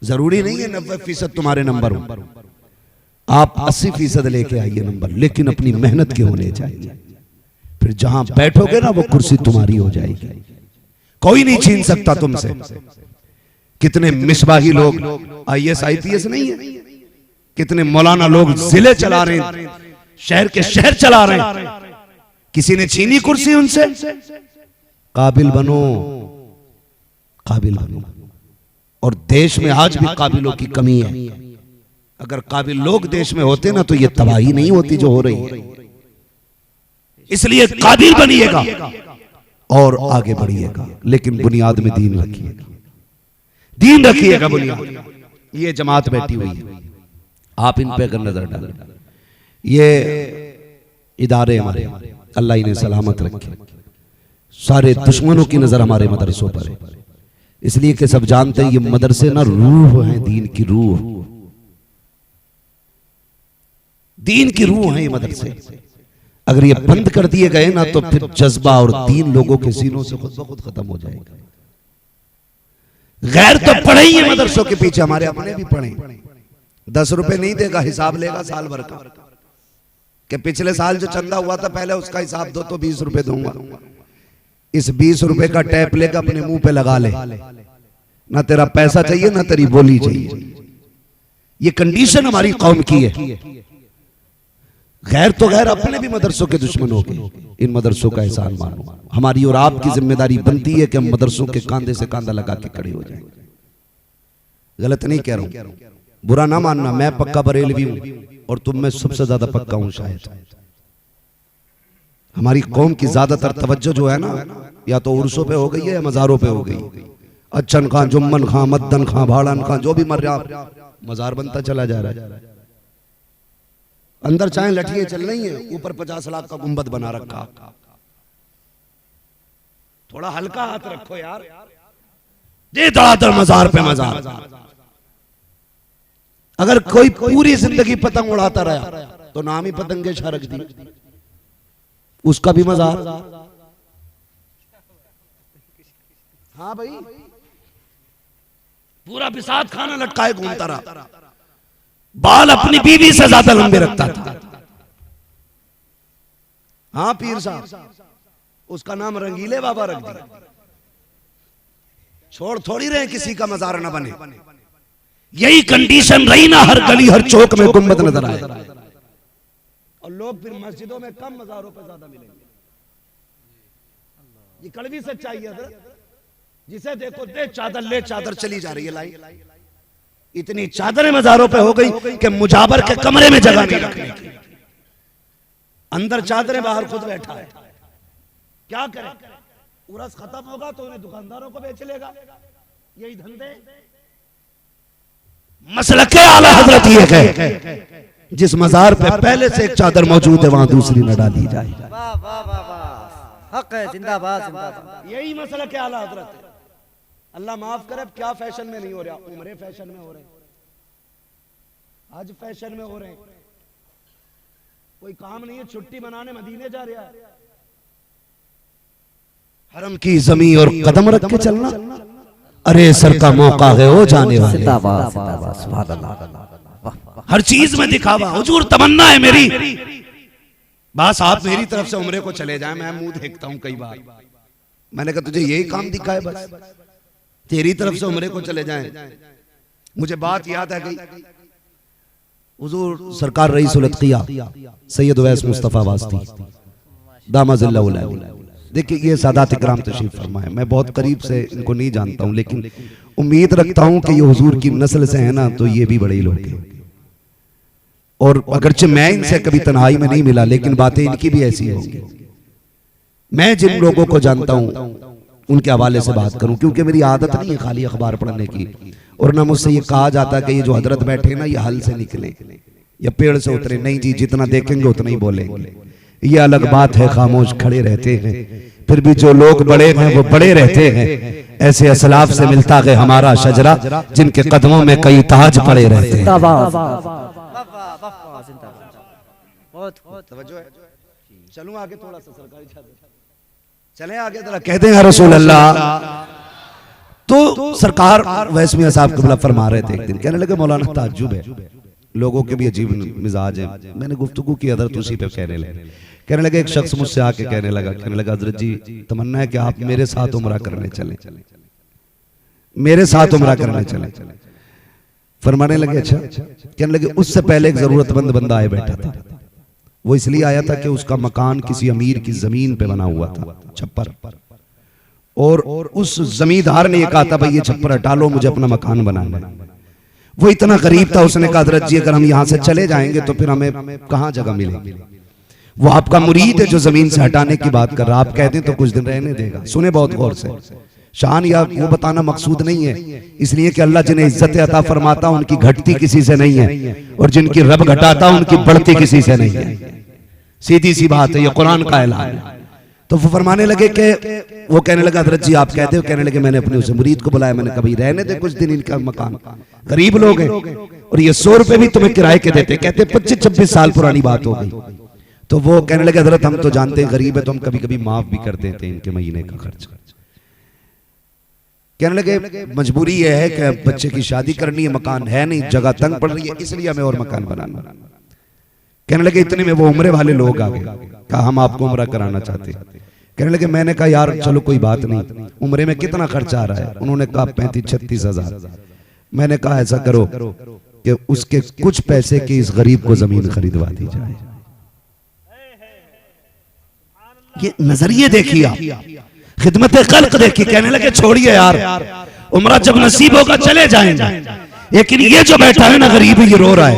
जरूरी नहीं है 90% तुम्हारे नंबर हो, आप 80% लेके आइए नंबर, लेकिन अपनी मेहनत के होने चाहिए। फिर जहां बैठोगे ना वो कुर्सी तुम्हारी हो जाएगी, कोई नहीं छीन सकता तुमसे। कितने मिसबाही लोग आईएएस आईपीएस नहीं है, कितने मौलाना लोग जिले चला रहे हैं, शहर के शहर चला रहे हैं। किसी ने छीनी कुर्सी उनसे? काबिल बनो, काबिल बनो। और देश में आज भी काबिलों की कमी है। अगर काबिल लोग देश में होते ना तो ये तबाही नहीं होती जो हो रही है। इसलिए काबिल बनिएगा और आगे बढ़िएगा, लेकिन बुनियाद में दीन रखिएगा, दीन रखिएगा बुनियाद। ये जमात बैठी हुई है, आप इन पे अगर नजर डालें, ये इदारे हमारे, अल्लाह इन्हें सलामत रखे। सारे दुश्मनों की नजर हमारे मदरसों पर है, इसलिए कि सब जानते हैं ये मदरसे ना रूह हैं, दीन की रूह, दीन की रूह है ये मदरसे। अगर ये बंद कर दिए गए ना तो फिर जज्बा और दीन लोगों के सीनों से खुद ब खुद खत्म हो जाएगा। गैर तो पढ़े ही है मदरसों के पीछे, हमारे अपने भी पढ़े। 10 रुपए नहीं देगा, हिसाब लेगा साल भर का, कि पिछले साल जो चंदा हुआ था पहले उसका हिसाब दो तो 20 रुपए दूंगा। इस 20 रुपए का टैप लेकर अपने मुंह पे लगा ले, ना तेरा पैसा चाहिए ना तेरी बोली चाहिए। ये कंडीशन हमारी कौम की है। गैर तो गैर अपने भी मदरसों के दुश्मन हो गए। इन मदरसों का एहसान मानो। हमारी और आपकी जिम्मेदारी बनती है कि हम मदरसों के कांधे से कांधा लगा के खड़े हो जाएं। गलत नहीं कह रहा हूं, बुरा ना मानना, मैं पक्का बरेलवी हूं और तुम में सबसे ज्यादा पक्का हूं शायद। हमारी कौम की ज्यादातर तवज्जो जो है ना, या तो उर्सों पे हो गई है या मजारों पे हो गई। अच्छन खां, जुम्मन खां, मद्दन खां, भाड़न खां, जो भी मर रहा मजार बनता चला जा रहा है। अंदर चाहे लठियां चल रही हैं, ऊपर 50 लाख का गुंबद बना रखा। थोड़ा हल्का हाथ रखो यार, ये धड़ाधड़ मजार पे मजार। अगर कोई पूरी जिंदगी पतंग उड़ाता रहा तो नाम ही पतंगे शाह रख दी, उसका भी मजार। हाँ भाई, पूरा बिसात खाना लटकाए घूमता रहा, बाल अपनी बीवी से ज्यादा लंबे रखता था। हाँ पीर साहब, उसका नाम रंगीले बाबा रख दिया। छोड़ थोड़ी रहे किसी का मजार न बने। यही कंडीशन रही ना, हर गली हर चौक में गुंबद नजर आए और लोग फिर मस्जिदों में कम मजारों पे ज्यादा मिलेंगे। ये कड़वी सच्चाई है। जिसे देखो दे चादर, ले चादर चली जा रही है लाई। इतनी चादरें मजारों पे हो गई कि मुजाबर के कमरे में जगह नहीं रखने की। अंदर चादरें, बाहर खुद बैठा है। क्या करे? उर्स खत्म होगा तो उन्हें दुकानदारों को बेच लेगा। यही धंधे। मसलके आला हजरत ये है, जिस मजार पे पहले से एक चादर मौजूद है वहां दूसरी न डाली जाए। वाह वाह वाह वाह, हक है, जिंदाबाद जिंदाबाद। यही मसलके आला हजरत है। अल्लाह माफ करे, क्या फैशन में नहीं हो रहा, उम्रे फैशन में हो रहे, आज फैशन में हो रहे। कोई काम नहीं है, छुट्टी मनाने मदीने जा रहा है। हरम की जमीन और कदम रख के चलना, अरे सर का मौका है वो जाने वाले। जिंदाबाद जिंदाबाद, सुभान अल्लाह। हर चीज में दिखावा। हुजूर तमन्ना है मेरी, बस आप मेरी तरफ से उम्रे को चले जाएं। मैं मुंह देखता हूं कई बार, मैंने कहा तुझे यही काम दिखा है, बस तेरी तरफ से उम्रे को चले जाएं। मुझे बात याद आ गई, हुजूर सरकार रईसुल अत्किया सैयद उवैस मुस्तफा वास्ती दामजिल्लाहु अलैहि। देखिए ये सादात इकराम तशरीफ फरमाए। मैं बहुत करीब से इनको नहीं जानता हूं, लेकिन उम्मीद रखता हूं कि ये हुजूर की नस्ल से है ना, तो ये भी बड़े लोग हैं। और अगरचे मैं इनसे कभी तन्हाई में नहीं मिला, लेकिन बातें इनकी भी ऐसी होंगी। मैं जिन लोगों को जानता हूं उनके हवाले से बात करूं, क्योंकि मेरी आदत नहीं है खाली अखबार पढ़ने की। और ना मुझसे ये कहा जाता कि ये जो हजरत बैठे ना ये हल से निकले या पेड़ से उतरे। नहीं जी, जितना देखेंगे उतना ही बोलेंगे। ये अलग बात है, खामोश खड़े रहते हैं, फिर भी जो लोग बड़े हैं वो बड़े रहते हैं। ऐसे असलाफ से मिलता है हमारा शजरा, जिनके कदमों में कई ताज पड़े रहते हैं। चलूं आगे थोड़ा सा, सरकारी चले आगे जरा, कहते हैं रसूल अल्लाह। तो सरकार वैस मियां साहब क़िबला फरमा रहे थे एक दिन, कहने लगे मौलाना ताज्जुब है, लोगों के भी अजीब मिजाज है। मैंने गुफ्तगू की, हजरत उसी पे कहने लगे एक शख्स मुझसे आके कहने लगा हजरत जी तमन्ना है कि आप मेरे साथ उम्रा करने चले, मेरे साथ उम्रा करने चले। फरमाने लगे अच्छा। कहने लगे उससे पहले एक जरूरतमंद बंदा आए बैठा था। वो इसलिए आया था कि उसका मकान किसी अमीर की जमीन पे बना हुआ था, छप्पर। और उस जमींदार ने ये कहा था भाई ये छप्पर हटा लो, मुझे अपना मकान बनाना है। वो इतना गरीब था, उसने कहा हजरत जी अगर हम यहाँ से चले जाएंगे तो फिर हमें कहाँ जगह मिलेगी। वो आपका मुरीद है जो जमीन से हटाने की बात कर रहा, आप कहते हैं तो कुछ दिन रहने देगा। सुने बहुत गौर से, शान या वो बताना मकसूद नहीं है, इसलिए कि अल्लाह जिन्हें इज्जत अता फरमाता उनकी घटती किसी से नहीं है, और जिनकी रब घटाता उनकी बढ़ती किसी से नहीं है। सीधी सी बात है, ये कुरान का ऐलान है। तो वो फरमाने लगे कि वो कहने लगा हजरत जी आप कहते हो, कहने लगे मैंने अपने उस मुरीद को बुलाया, मैंने कभी रहने दे कुछ दिन, इनका मकान गरीब लोग हैं और ये 100 रुपए भी तुम्हें किराए के देते, कहते 25-26 साल पुरानी बात हो गई। तो वो कहने लगे हजरत हम तो जानते हैं गरीब है, तो हम कभी कभी माफ भी कर देते हैं इनके महीने का खर्च। कहने लगे मजबूरी यह है कि बच्चे की शादी करनी है, मकान है नहीं, जगह तंग पड़ रही है, इसलिए हमें और मकान बनाना। कहने लगे इतने में वो उम्रे वाले लोग आ गए, कहा हम आपको उम्रा कराना चाहते हैं। कहने लगे मैंने कहा यार चलो कोई बात नहीं, उम्रे में कितना खर्चा आ रहा है। उन्होंने कहा 35-36 हजार। मैंने कहा ऐसा करो कि उसके कुछ पैसे की इस गरीब को जमीन खरीदवा दी जाए। ये नजरिए देखिए आप, खिदमत खल्क देखिए। कहने लगे छोड़िए यार, उम्रा जब नसीब होगा चले जाएंगे, लेकिन ये जो बैठा है ना गरीब, ये रो रहा है,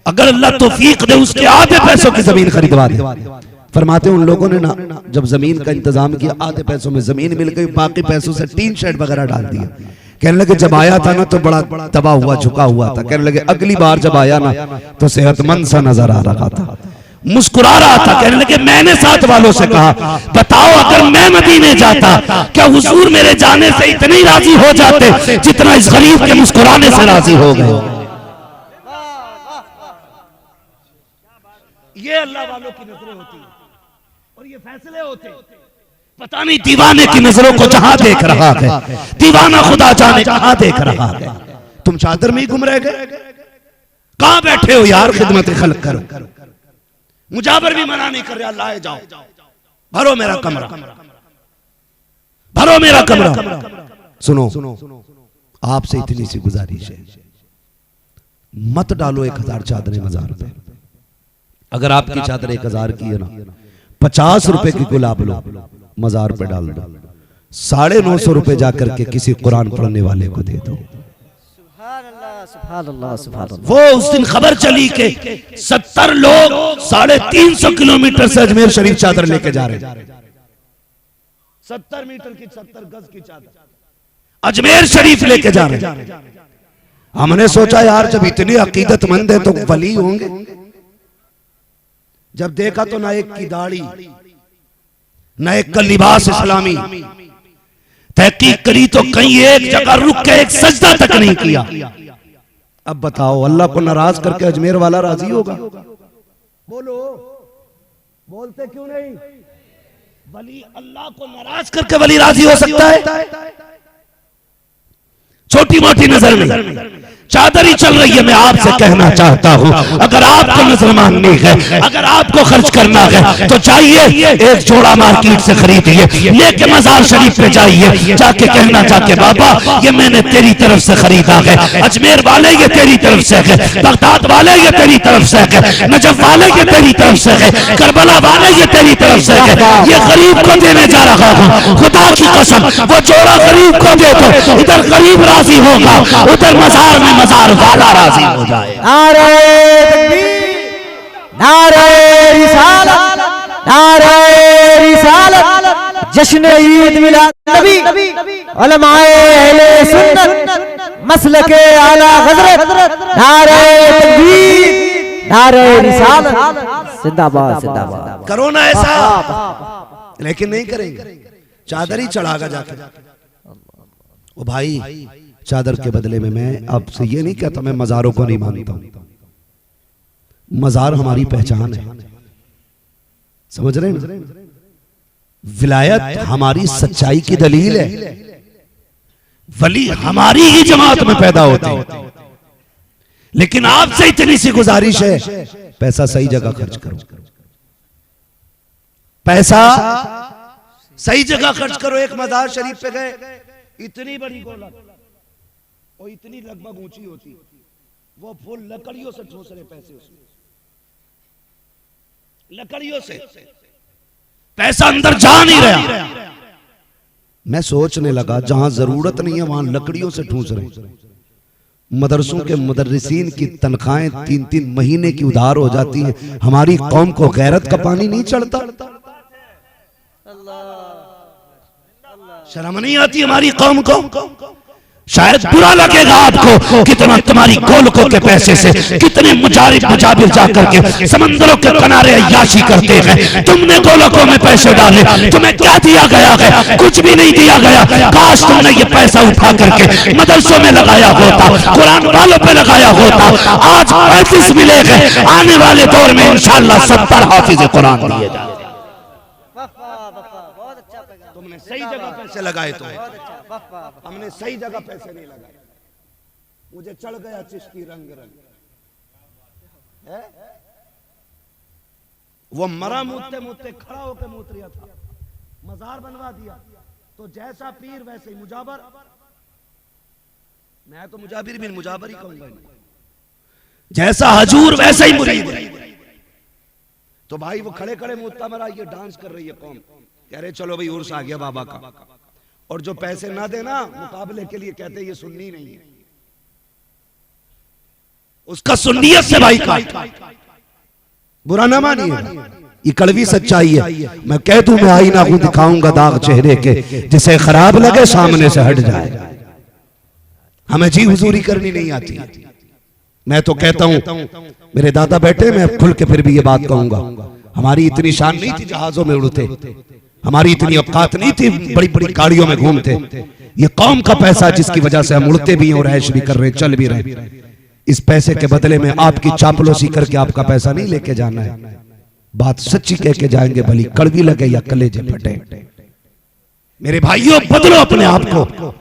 अगर अल्लाह तौफीक दे उसके आधे पैसों की जमीन खरीदवा दे। फरमाते उन लोगों ने ना जब जमीन का इंतजाम किया, आधे पैसों में जमीन मिल गई, बाकी पैसों से टीन शेड वगैरह डाल दिया। कहने लगे जब आया था ना तो बड़ा दबा हुआ झुका हुआ था। कहने लगे अगली बार जब आया ना तो सेहतमंद सा नजर आ रहा था, मुस्कुरा रहा था। कहने लगे मैंने साथ वालों से कहा बताओ अगर मैं मदीने जाता क्या हुजूर मेरे जाने से इतने ही राजी हो जाते जितना इस गरीब के मुस्कुराने से राजी हो गए। ये अल्लाह वालों की नजरें होती हैं और ये फैसले होते हैं। पता नहीं दीवाने की नजरों को जहां देख रहा है, दीवाना खुदा जाने कहां देख रहा है। तुम चादर में ही घूम रहे गए, कहां बैठे हो यार, खिदमत खल्क करो। मुजाबर भी मना नहीं कर रहा, लाए जाओ, भरो मेरा कमरा, भरो मेरा कमरा। सुनो आपसे इतनी सी गुजारिश है, मत डालो 1000 चादरें मजार पे। अगर आपकी चादर 1000 की है ना, 50 रुपए की गुलाब लो मजार पे डाल दो, 950 रुपए जाकर के किसी कुरान पढ़ने वाले को दे दो। वो उस दिन खबर चली कि 70 लोग 350 किलोमीटर से अजमेर शरीफ चादर लेके जा रहे हैं। 70 मीटर की 70 गज की चादर अजमेर शरीफ लेके जा रहे हैं। हमने सोचा यार जब इतनी अकीदतमंद है तो वली होंगे। जब देखा तो ना एक की दाढ़ी, ना एक का लिबास इस्लामी। तहकीक करी तो कहीं एक जगह रुक के एक सजदा तक नहीं किया। अब बताओ अल्लाह को नाराज करके अजमेर वाला राजी होगा? बोलो, बोलते क्यों नहीं? वली अल्लाह को नाराज करके वली राजी हो सकता है? छोटी मोटी नजर में चादर ही चल रही है। मैं आपसे कहना चाहता हूं अगर आपको नजर माननी है, अगर आपको खर्च करना है तो चाहिए एक जोड़ा मार्केट से खरीदिए, लेके मजार शरीफ पे जाइए, जाके कहना चाहते बाबा ये मैंने तेरी तरफ से खरीदा है, अजमेर वाले ये तेरी तरफ से है, बगदाद वाले ये तेरी तरफ से है, नजफ वाले ये तेरी तरफ से है, करबला वाले ये तेरी तरफ से है, ये गरीब को देने जा रहा हूं। खुदा की कसम वो जोड़ा गरीब को दे दो, इधर गरीब राजी होगा, उधर मजार में मजार वाला राजी हो जाए। नारे तकबीर, नारे रिसालत, नारे रिसालत, जश्न ईद मिलाद नबी, उलमाए अहले सुन्नत, मसलके आला हजरत, नारे तकबीर, नारे रिसालत, जिंदाबाद जिंदाबाद। करो ना ऐसा, लेकिन नहीं करेंगे, चादर ही चढ़ागा जाकर। ओ भाई चादर के बदले में मैं आपसे ये नहीं कहता मैं मजारों को नहीं मानता हूं, मजार हमारी पहचान है, समझ रहे हैं? विलायत हमारी सच्चाई की दलील है, वली हमारी ही जमात में पैदा होते हैं। लेकिन आपसे इतनी सी गुजारिश है पैसा सही जगह खर्च करो, पैसा सही जगह खर्च करो। एक मजार शरीफ पे गए, इतनी बड़ी गोलक और इतनी लगभग ऊंची होती, वो फूल लकड़ियों से ठोस रहे, पैसे उसमें लकड़ियों से, पैसा अंदर जा नहीं रहा। मैं सोचने लगा जहां जरूरत नहीं है वहां लकड़ियों से ठूंस रहे हैं। मदरसों के मुदर्रिसीन की तनख्वाहें 3-3 महीने की उधार हो जाती हैं। हमारी कौम को गैरत का पानी नहीं चढ़ता, शर्म नहीं आती हमारी कौम को। शायद बुरा लगेगा आपको, कितना तुम्हारी गोलकों के पैसे से कितने मुजाबिर जाकर के समंदरों के किनारे अय्याशी करते हैं। तुमने गोलकों में पैसे डाले, तुम्हें क्या दिया गया है? कुछ भी नहीं दिया गया। काश तुमने ये पैसा उठा करके मदरसों में लगाया होता, कुरान वालों पे लगाया होता। आज 35 मिले गए, आने वाले दौर में इंशाअल्लाह 70 हाफिज कुरान दिए जाए। तुमने सही जगह पैसे लगाए, तो हमने सही जगह पैसे नहीं लगाए। मुझे चढ़ गया चिश्ती रंग है? वो मरा मूतते मूतते खड़ा होकर मूत रहा था, मजार बनवा दिया। तो जैसा पीर वैसे ही मुजाबर। मैं तो मुजाबिर बिन मुजाबर ही कहूंगा, जैसा हजूर वैसा ही मुरीद। तो भाई वो खड़े खड़े मूतता मरा, ये डांस कर रही है कौम, कह रहे चलो भाई उर्स आ गया बाबा का। और जो पैसे ना देना मुकाबले के लिए कहते ये सुन्नी नहीं है, उसका सुन्नियत से भाई का बुरा ना मानिए, ये कड़वी सच्चाई है। मैं कह दूं मैं आईना को दिखाऊंगा दाग चेहरे के, जिसे खराब लगे सामने से हट जाए। हमें जी हुजूरी करनी नहीं आती। मैं तो कहता हूं मेरे दादा बैठे, मैं खुल के फिर भी ये बात कहूंगा, हमारी इतनी शान नहीं थी जहाजों में उड़ते, हमारी इतनी औकात नहीं थी बड़ी बड़ी गाड़ियों में घूमते। ये कौम का पैसा जिसकी वजह से हम उड़ते भी हैं और ऐश भी कर रहे हैं, चल भी रहे हैं। इस पैसे के बदले में आपकी चापलूसी करके आपका पैसा नहीं लेके जाना है। बात सच्ची कह के जाएंगे, भली कड़वी लगे या कलेजे फटे। मेरे भाइयों बदलो अपने आप को।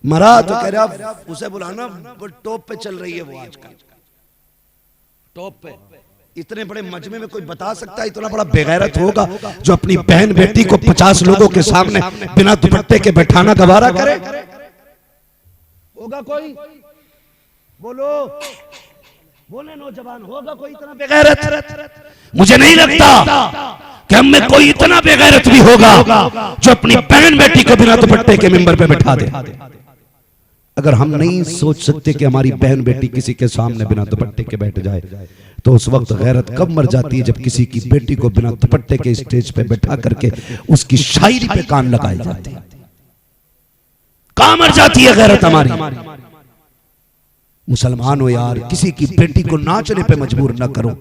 मरा तो कह रहा उसे बुलाना, वो टॉप पे चल रही है, वो आजकल टॉप पे। इतने बड़े मजमे में कोई बता सकता है इतना बड़ा बेगैरत होगा जो अपनी बहन बेटी को 50 लोगों के सामने बिना दुपट्टे के बैठाना गवारा करे? होगा कोई? बोलो, बोले नौजवान, होगा कोई इतना बेगैरत? मुझे नहीं लगता कि हम में कोई इतना बेगैरत भी होगा जो अपनी बहन बेटी को बिना दुपट्टे के मिंबर पे बैठा दे। अगर हम नहीं सोच सकते कि हमारी बहन बेटी किसी के सामने बिना दुपट्टे के बैठ जाए, तो उस वक्त गैरत कब मर जाती है जब किसी की बेटी को बिना दुपट्टे के स्टेज पे बैठा करके उसकी शायरी पे कान लगाए जाते हैं। कहां मर जाती है गैरत हमारी? मुसलमान हो यार, किसी की बेटी को नाचने पे मजबूर ना करो,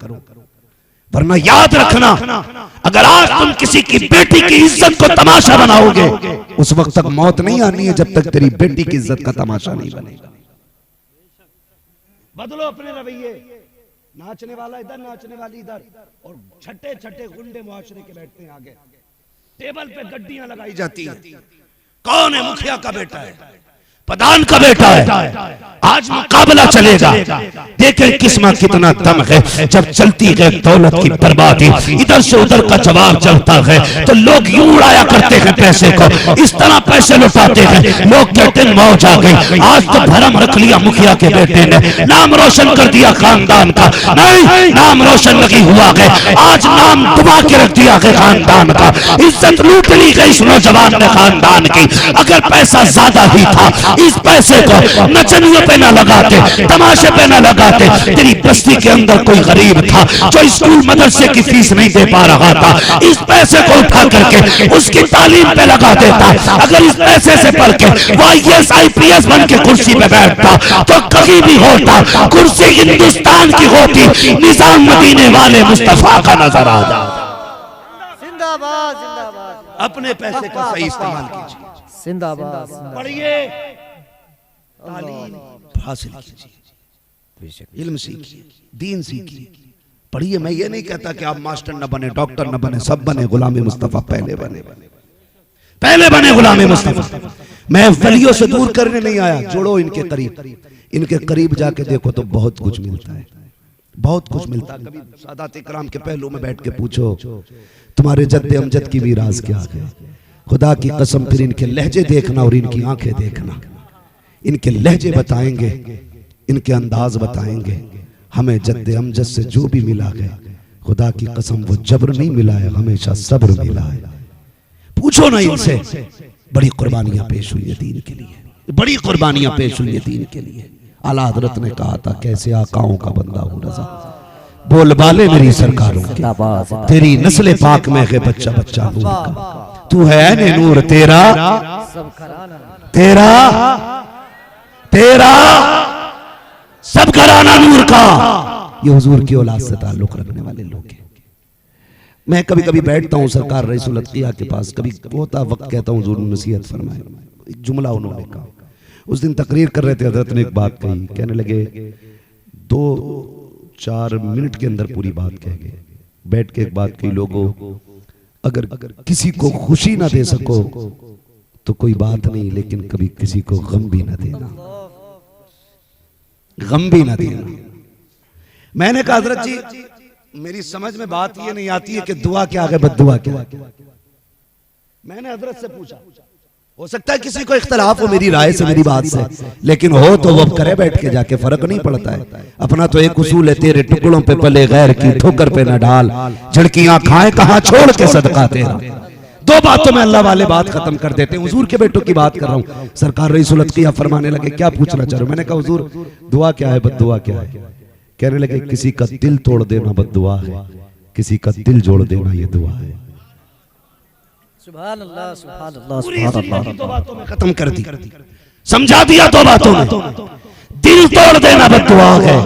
वरना याद रखना अगर आज तुम किसी की बेटी की इज्जत को तमाशा बनाओगे, उस वक्त तक मौत नहीं आनी है जब तक तेरी बेटी की इज्जत का तमाशा नहीं बनेगा। बदलो अपने रवैये। नाचने वाला इधर, नाचने वाली इधर, और छठे छठे गुंडे मुआशरे के बैठते हैं आगे, टेबल पे गड्डियां लगाई जाती हैं। कौन है? मुखिया का बेटा है, प्रधान का बेटा है। आज मुकाबला चलेगा, देखें किस्मत कितना दम है। जब चलती है दौलत की बर्बादी, इधर से उधर का जवाब चलता है, तो लोग यूं उड़ाया करते हैं पैसे को, इस तरह पैसे लुटाते हैं। लोग कहते हैं मौज आ गई, आज तो भरम रख लिया मुखिया के बेटे ने, नाम रोशन कर दिया खानदान का। नहीं, नाम रोशन नहीं हुआ है, आज नाम डुबा के रख दिया है खानदान का। इज्जत लूट ली गई इस नौजवान ने खानदान की। अगर पैसा ज्यादा ही था, इस पैसे को नचनियों पे ना लगाते, तमाशे पे ना लगाते। तेरी बस्ती के अंदर कोई गरीब था जो स्कूल मदरसे की फीस नहीं दे पा रहा था, इस पैसे को उठा करके उसकी तालीम पे लगा देता। अगर इस पैसे से पढ़ के वो IAS IPS बन के कुर्सी पे बैठता तो कहीं भी होता, कुर्सी हिंदुस्तान की होती, निजाम मदीने वाले मुस्तफा का नजर आ जाता। जिंदाबाद जिंदाबाद। अपने पैसे का सही इस्तेमाल कीजिए। जिंदाबाद। पढ़िए, तालीम हासिल कीजिए, इल्म सीखिए, दीन सीखिए, पढ़िए। मैं ये नहीं कहता कि आप मास्टर न बने, डॉक्टर न बने, सब बने, गुलाम मुस्तफा पहले बने गुलाम मुस्तफा। मैं वलियों से दूर करने नहीं आया, जोड़ो इनके करीब। इनके करीब जाके देखो तो बहुत कुछ मिलता है, बहुत कुछ मिलता है। कभी सादात इकराम के पहलू में बैठ के पूछो तुम्हारे जद्दे अमजद की भी राज क्या है। खुदा की कसम, फिर इनके लहजे देखना और इनकी आंखें देखना, इनके लहजे बताएंगे, इनके अंदाज बताएंगे। हमें जद्दे अमजद से जो भी मिला है, खुदा की कसम वो जबर नहीं मिला है, हमेशा सब्र मिला है। पूछो ना इनसे, बड़ी कुर्बानियां पेश हुई है दीन के लिए, बड़ी कुर्बानियां पेश हुई है दीन के लिए। आला हजरत ने कहा था कैसे आकाओं का बंदा हूं रजा, बोल बाले मेरी सरकारों के, तेरी नस्ल पाक में है बच्चा बच्चा नूर का, तू है ऐने नूर तेरा तेरा तेरा सब घराना नूर का। ये हुजूर की औलाद से ताल्लुक रखने वाले लोग हैं। मैं कभी कभी बैठता हूँ सरकार रईसुल अत्किया के पास, कभी होता वक्त कहता हूँ हुजूर नसीहत फरमाए। एक जुमला उन्होंने कहा, उस दिन तकरीर कर रहे थे, हजरत ने एक बात कही, कहने लगे 2-4 मिनट के अंदर पूरी बात कह गए। बैठ के एक बात कही, लोगों अगर किसी को खुशी ना दे सको तो कोई बात नहीं, लेकिन कभी किसी को गम भी ना देना, गम भी ना देना। मैंने कहा हजरत जी मेरी समझ में बात ये नहीं आती है कि दुआ क्या है बद्दुआ क्या है। मैंने हजरत से पूछा, हो सकता है किसी को इख्तलाफ हो मेरी राय से, मेरी बात से, लेकिन हो तो वो करे बैठ के जाके, फर्क नहीं पड़ता है। अपना तो एक उसूल है, तेरे टुकड़ों पे पले गैर की ठोकर पे न डाल, झड़कियां खाए कहां छोड़ के सदका तेरा। 2 बातों में अल्लाह वाले बात खत्म कर देते हैं। हुजूर के बेटों की बात कर रहा हूं। सरकार रईसुल अत्किया फरमाने लगे क्या पूछना चाह रहे हो? मैंने कहा हुजूर दुआ क्या है बद्दुआ क्या है? कहने लगे किसी का दिल तोड़ देना बद्दुआ है, किसी का दिल जोड़ देना ये दुआ है। सुभान अल्लाह, सुभान अल्लाह, सुभान अल्लाह। 2 बातों में खत्म कर दी, समझा दिया 2 बातों में। दिल तोड़ देना बद्दुआ है,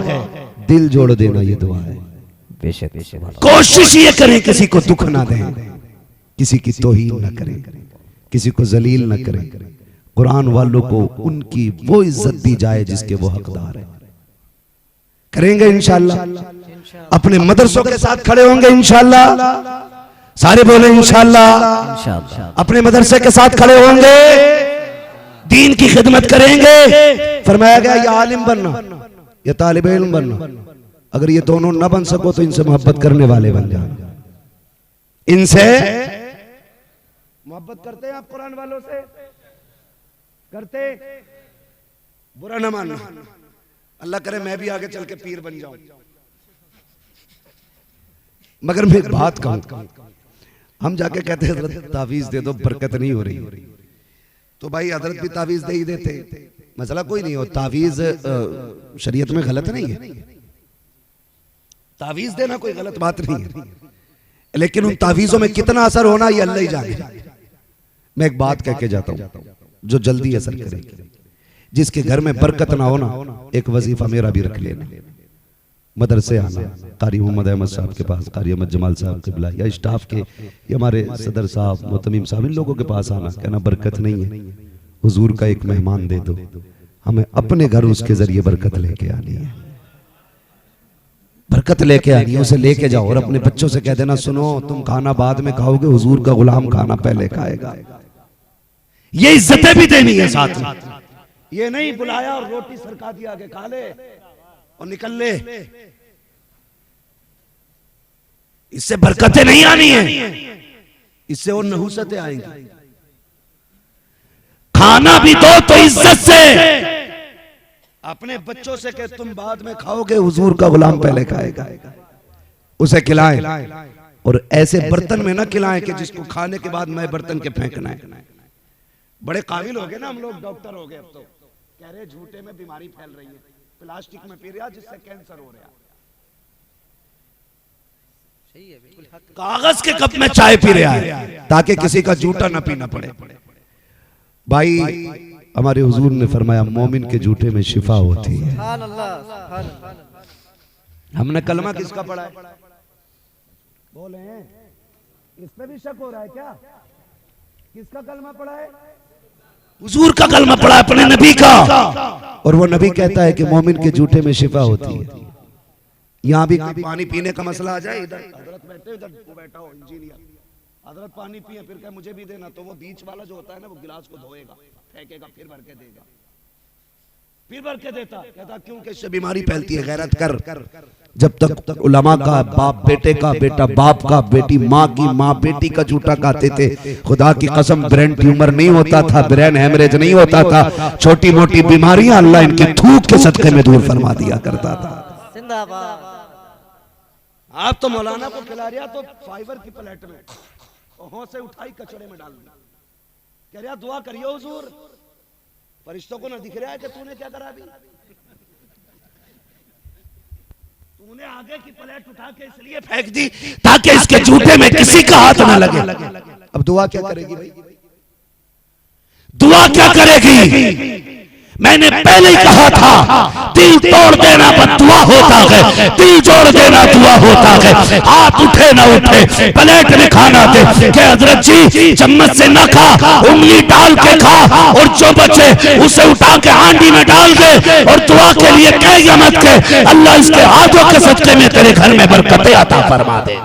दिल जोड़ देना ये दुआ है। बेशक कोशिश ये करें किसी को दुख ना दें, किसी की तौहीन न करें, किसी को जलील न करें। कुरान वालों को उनकी वो इज्जत दी जाए जिसके वो हकदार है। करेंगे इंशाअल्लाह, अपने मदरसों के साथ खड़े होंगे इंशाअल्लाह, सारे बोले इंशाअल्लाह। अपने मदरसे के साथ खड़े होंगे, दीन की खिदमत करेंगे। फरमाया गया या आलिम बनना या तालिब इल्म बनना, अगर ये दोनों न बन सको तो इनसे मोहब्बत करने वाले बन जाना। इनसे मोहब्बत करते हैं आप कुरान वालों से? करते? बुरा न मानना, अल्लाह करे मैं भी आगे चल के पीर बन जाऊं। मगर मैं एक बात कहूं, हम जाके कहते हैं हजरत तावीज दे दो बरकत नहीं हो रही, तो भाई हजरत भी तावीज दे ही देते, मसला कोई नहीं हो। तावीज शरीयत में गलत नहीं है, तावीज देना कोई गलत बात नहीं है, लेकिन उन तावीजों में कितना असर होना ये अल्लाह ही जाने। मैं एक बात कह के जाता हूं जो जल्दी असर करेगी। जिसके घर में बरकत ना होना, एक वजीफा मेरा भी रख लेना, मदरसे आना, कारी मोहम्मद अहमद साहब के पास, कारी अहमद जमाल साहब के बिला, या स्टाफ के, या हमारे सदर साहब मोतमीम साहब, इन लोगों के पास आना, कहना बरकत नहीं है, हुजूर का एक मेहमान दे दो, हमें अपने घर उसके जरिए बरकत लेके आनी है, बरकत लेके आनी है। उसे लेके जाओ और अपने बच्चों से कह देना सुनो तुम खाना बाद में खाओगे, हुजूर का गुलाम खाना पहले खाएगा। ये इज्जतें भी देनी है साथ में, ये नहीं बुलाया और रोटी सरका दिया आगे खा ले और निकल ले, इससे बरकतें नहीं आनी है, इससे और नहुसतें आएंगी। खाना भी दो तो इज्जत से, अपने बच्चों से कह तुम बाद में खाओगे, हुजूर का गुलाम पहले खाएगा, उसे खिलाएं। और ऐसे बर्तन में ना खिलाएं कि जिसको खाने के बाद मैं बर्तन के फेंकना है। बड़े काबिल हो गए ना हम लोग, डॉक्टर हो गए अब तो, कह रहे झूठे में बीमारी फैल रही है, प्लास्टिक में पी रहा जिससे कैंसर हो रहा, कागज के कप में चाय पी रहा है ताकि किसी का जूठा ना पीना पड़े। भाई हमारे हुजूर ने फरमाया मोमिन के जूठे में शिफा होती है। सुभान अल्लाह, सुभान अल्लाह। हमने कलमा किसका पढ़ा है? बोले इस पे भी शक हो रहा है क्या? किसका कलमा पढ़ा है? हुजूर का कलमा पढ़ा अपने नबी का, और वो नबी कहता है कि मोमिन के जूठे में शिफा होती है। यहाँ भी पानी पीने का मसला आ जाए, इधर हजरत बैठे, इधर बैठा हो इंजीनियर, हजरत पानी पिए फिर कहे मुझे भी देना, तो वो बीच वाला जो होता है ना वो गिलास को धोएगा, फेंकेगा, फिर भर के देगा, फिर भर के देता, कहता क्योंकि इससे बीमारी फैलती है। गैरत कर। जब तक उलमा का बाप बेटे का, बेटा बाप का, बेटी माँ की, माँ बेटी का जूठा खाते थे, खुदा की कसम ब्रेन ट्यूमर नहीं होता था, ब्रेन हेमरेज नहीं होता था, छोटी मोटी बीमारियां अल्लाह इनकी थूक के सदके में दूर फरमा दिया करता था। जिंदाबाद। आप तो मौलाना को खिला रहा तो फाइबर की प्लेट में हों से उठाई कचड़े में डाल दी, कह रहा दुआ करियो हुजूर, फरिश्तों को ना दिख रहा है कि तूने क्या करा अभी? तूने आगे की प्लेट उठा के इसलिए फेंक दी ताकि इसके जूते में किसी का हाथ ना लगे। अब दुआ क्या करेगी भाई? दुआ क्या करेगी? मैंने पहले ही कहा था, दिल तोड़ देना बद्दुआ होता है, दिल जोड़ देना दुआ होता है। हाथ उठे ना उठे, प्लेट में खाना दे कि हजरत जी चम्मच से ना खा, उंगली डाल के खा, और जो बचे उसे उठा के हांडी में डाल दे, और दुआ के लिए कहेगा मत के अल्लाह इसके हाथों के सदके में तेरे घर में बरकतें अता फरमा दे।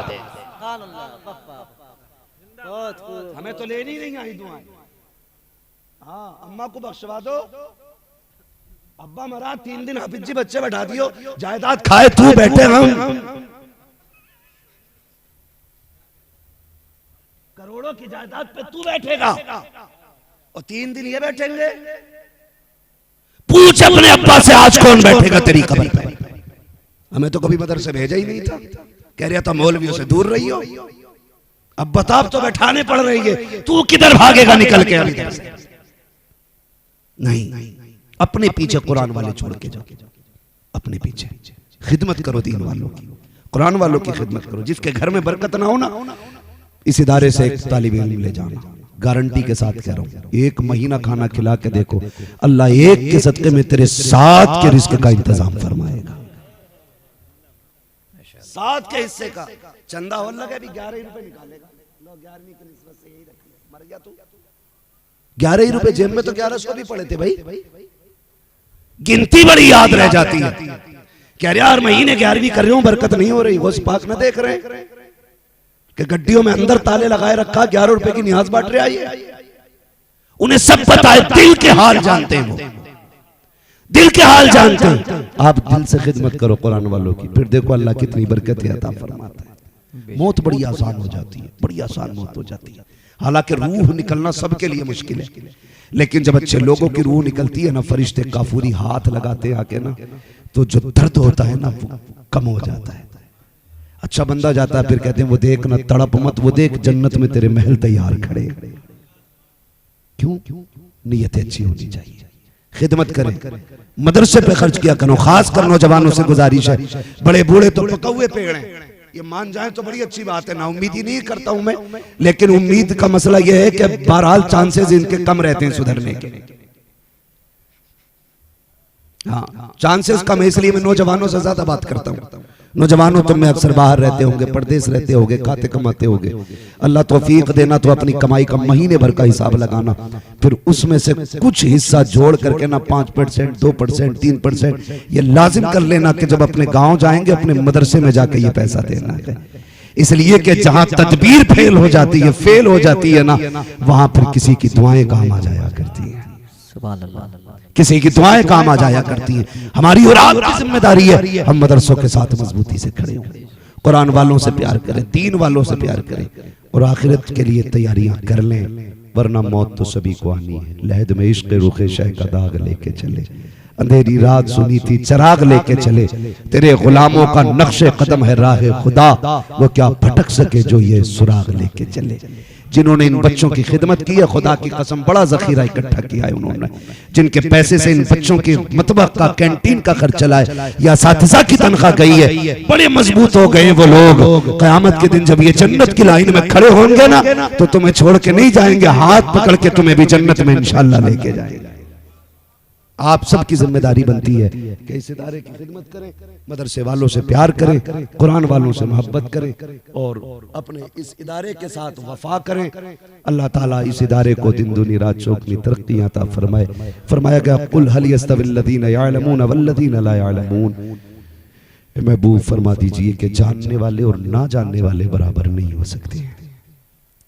हमें तो लेनी नहीं आई दुआएं। हाँ, अम्मा को बख्शवा दो, अब्बा मरा 3 दिन हाफिज जी बच्चे बैठा दियो, जायदाद खाए तू बैठे हम, करोड़ों की जायदाद पे तू बैठेगा और 3 दिन ये बैठेंगे। पूछ अपने अब्बा से आज कौन बैठेगा तेरी कब्र पे? हमें तो कभी मदरसे भेजा ही नहीं था, कह रहा था मौलवियों से दूर रही हो। अब बता, अब तो बैठाने पड़ रही है, तू किधर भागेगा निकल के? नहीं, अपने पीछे कुरान वाले छोड़ के जाओ, अपने पीछे खिदमत करो, दीन वालों की, कुरान वालों की खिदमत करो। जिसके घर में बरकत ना हो ना, इस इदारे से एक तालिब इल्म ले जाना, गारंटी के साथ कह रहा हूं। 1 महीना खाना खिला के देखो, अल्लाह एक के सदके में तेरे 7 के रिस्क का इंतजाम फरमाएगा। 7 के हिस्से का चंदा हो लगे, भी 11 रुपए निकालेगा। लोग 11वीं की निस्बत से यही रख ले, मर गया तू। 11 रुपए जेब में तो 1100 भी पड़े थे भाई। गिनती बड़ी याद रह जाती है। कह रहा हर महीने 11वीं कर रहा हूं, बरकत नहीं हो रही। वो पाक न देख रहे कि गड्डियों में अंदर ताले लगाए रखा, 11 रुपए की नियाज बांट रहे हैं। उन्हें सब पता है, दिल के हाल जानते हैं, वो दिल के हाल जानते हैं। आप दिल से खिदमत करो कुरान वालों की, फिर देखो अल्लाह कितनी बरकत अता फरमाता है। मौत बड़ी आसान हो जाती है, बड़ी आसान मौत हो जाती है। हालांकि रूह निकलना सबके लिए मुश्किल है, लेकिन जब अच्छे लोगों की रूह निकलती है ना, फरिश्ते काफूरी हाथ लगाते हैं आके ना, तो जो दर्द होता है ना वो कम हो जाता है। अच्छा बंदा जाता है, फिर कहते हैं वो देख ना, तड़प मत, वो देख जन्नत में तेरे महल तैयार खड़े। क्यों? नीयत अच्छी होनी चाहिए, खिदमत करें, मदरसे पे खर्च किया करो। खास कर नौजवानों से गुजारिश है, बड़े बूढ़े तो पके हुए पेड़ हैं, ये मान जाए तो बड़ी अच्छी बात है। ना उम्मीद ही नहीं करता हूं मैं, लेकिन उम्मीद का मसला यह है कि बहरहाल चांसेस इनके कम रहते हैं सुधरने के। हाँ, चांसेस कम है, इसलिए मैं नौजवानों से ज्यादा बात करता हूं। नौजवानों तुम में अक्सर बाहर रहते होंगे, परदेश रहते होंगे, खाते कमाते होंगे। अल्लाह तौफीक देना तो अपनी कमाई का महीने भर का हिसाब लगाना, फिर उसमें से कुछ हिस्सा जोड़ करके ना 5%, 2%, 3% ये लाजिम कर लेना कि जब अपने गांव जाएंगे अपने मदरसे में जाके ये पैसा देना है। इसलिए कि जहां तदबीर फेल हो जाती है ना, वहां फिर किसी की दुआएं काम आ जाया करती है। सुभान अल्लाह, किसी की दुआएं काम आ जाया करती हैं। हमारी और आपकी जिम्मेदारी है हम मदरसों के साथ मजबूती से खड़े हों, कुरान वालों से प्यार करें, दीन वालों से प्यार करें, और आखिरत के लिए तैयारियां कर लें, वरना मौत तो सभी को आनी है। लहद में इश्क रुखे शह का दाग लेके चले, अंधेरी रात सुनी थी चराग लेके चले, तेरे गुलामों का नक्शे कदम है राह खुदा, वो क्या भटक सके जो ये सुराग लेके चले। जिन्होंने इन बच्चों की खिदमत की है, खुदा की कसम बड़ा जखीरा इकट्ठा किया है उन्होंने, जिनके पैसे से इन बच्चों की मतबा का, कैंटीन का खर्च चला है या साथिजा की तनख्वाह गई है, बड़े मजबूत हो गए वो लोग। कयामत के दिन जब ये जन्नत की लाइन में खड़े होंगे ना, तो तुम्हें छोड़ के नहीं जाएंगे, हाथ पकड़ के तुम्हें भी जन्नत में इंशाअल्लाह लेके जाएंगे। आप सबकी जिम्मेदारी बनती है कि इस इदारे की खिदमत करें, मदरसे वालों से प्यार करें, कुरान वालों से मोहब्बत करें, और अपने इस इदारे के साथ वफा करें। अल्लाह ताला इस इदारे को दिन दुनी रात चौगनी तरक्की अता फरमाए। फरमाया गया, कुल हल यस्तविल्लज़ीना यअलमून वल्लज़ीना ला यअलमून। महबूब फरमा दीजिए कि जानने वाले और ना जानने वाले बराबर नहीं हो सकते।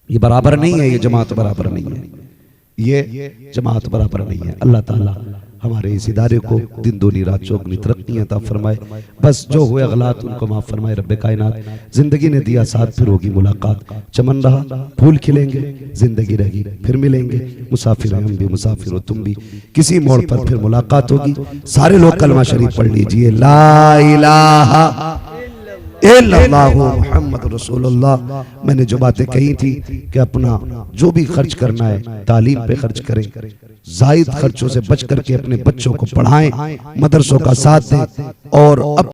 ये बराबर नहीं है, ये जमात बराबर नहीं है, ये जमात बराबर नहीं है। अल्लाह ताला हमारे इस इदारे को दिन दुनी रात चौगनी तरक्की अता फरमाए। बस जो हुए गलत उनको माफ फरमाए रब्बे कायनात। जिंदगी ने दिया साथ, फिर होगी मुलाकात, चमन रहा फूल खिलेंगे, जिंदगी रहेगी फिर मिलेंगे, मुसाफिर हैं हम भी, मुसाफिर हो तुम भी, किसी मोड़ पर फिर मुलाकात होगी। सारे लोग कलमा शरीफ पढ़ लीजिए, ला इलाहा इल्लल्लाहु मुहम्मद रसूलुल्लाह। मैंने जो बातें कही थी कि अपना जो भी खर्च करना है तालीम पे खर्च करें, जायद खर्चों से बच करके अपने बच्चों को पढ़ाएं, मदरसों का साथ दें और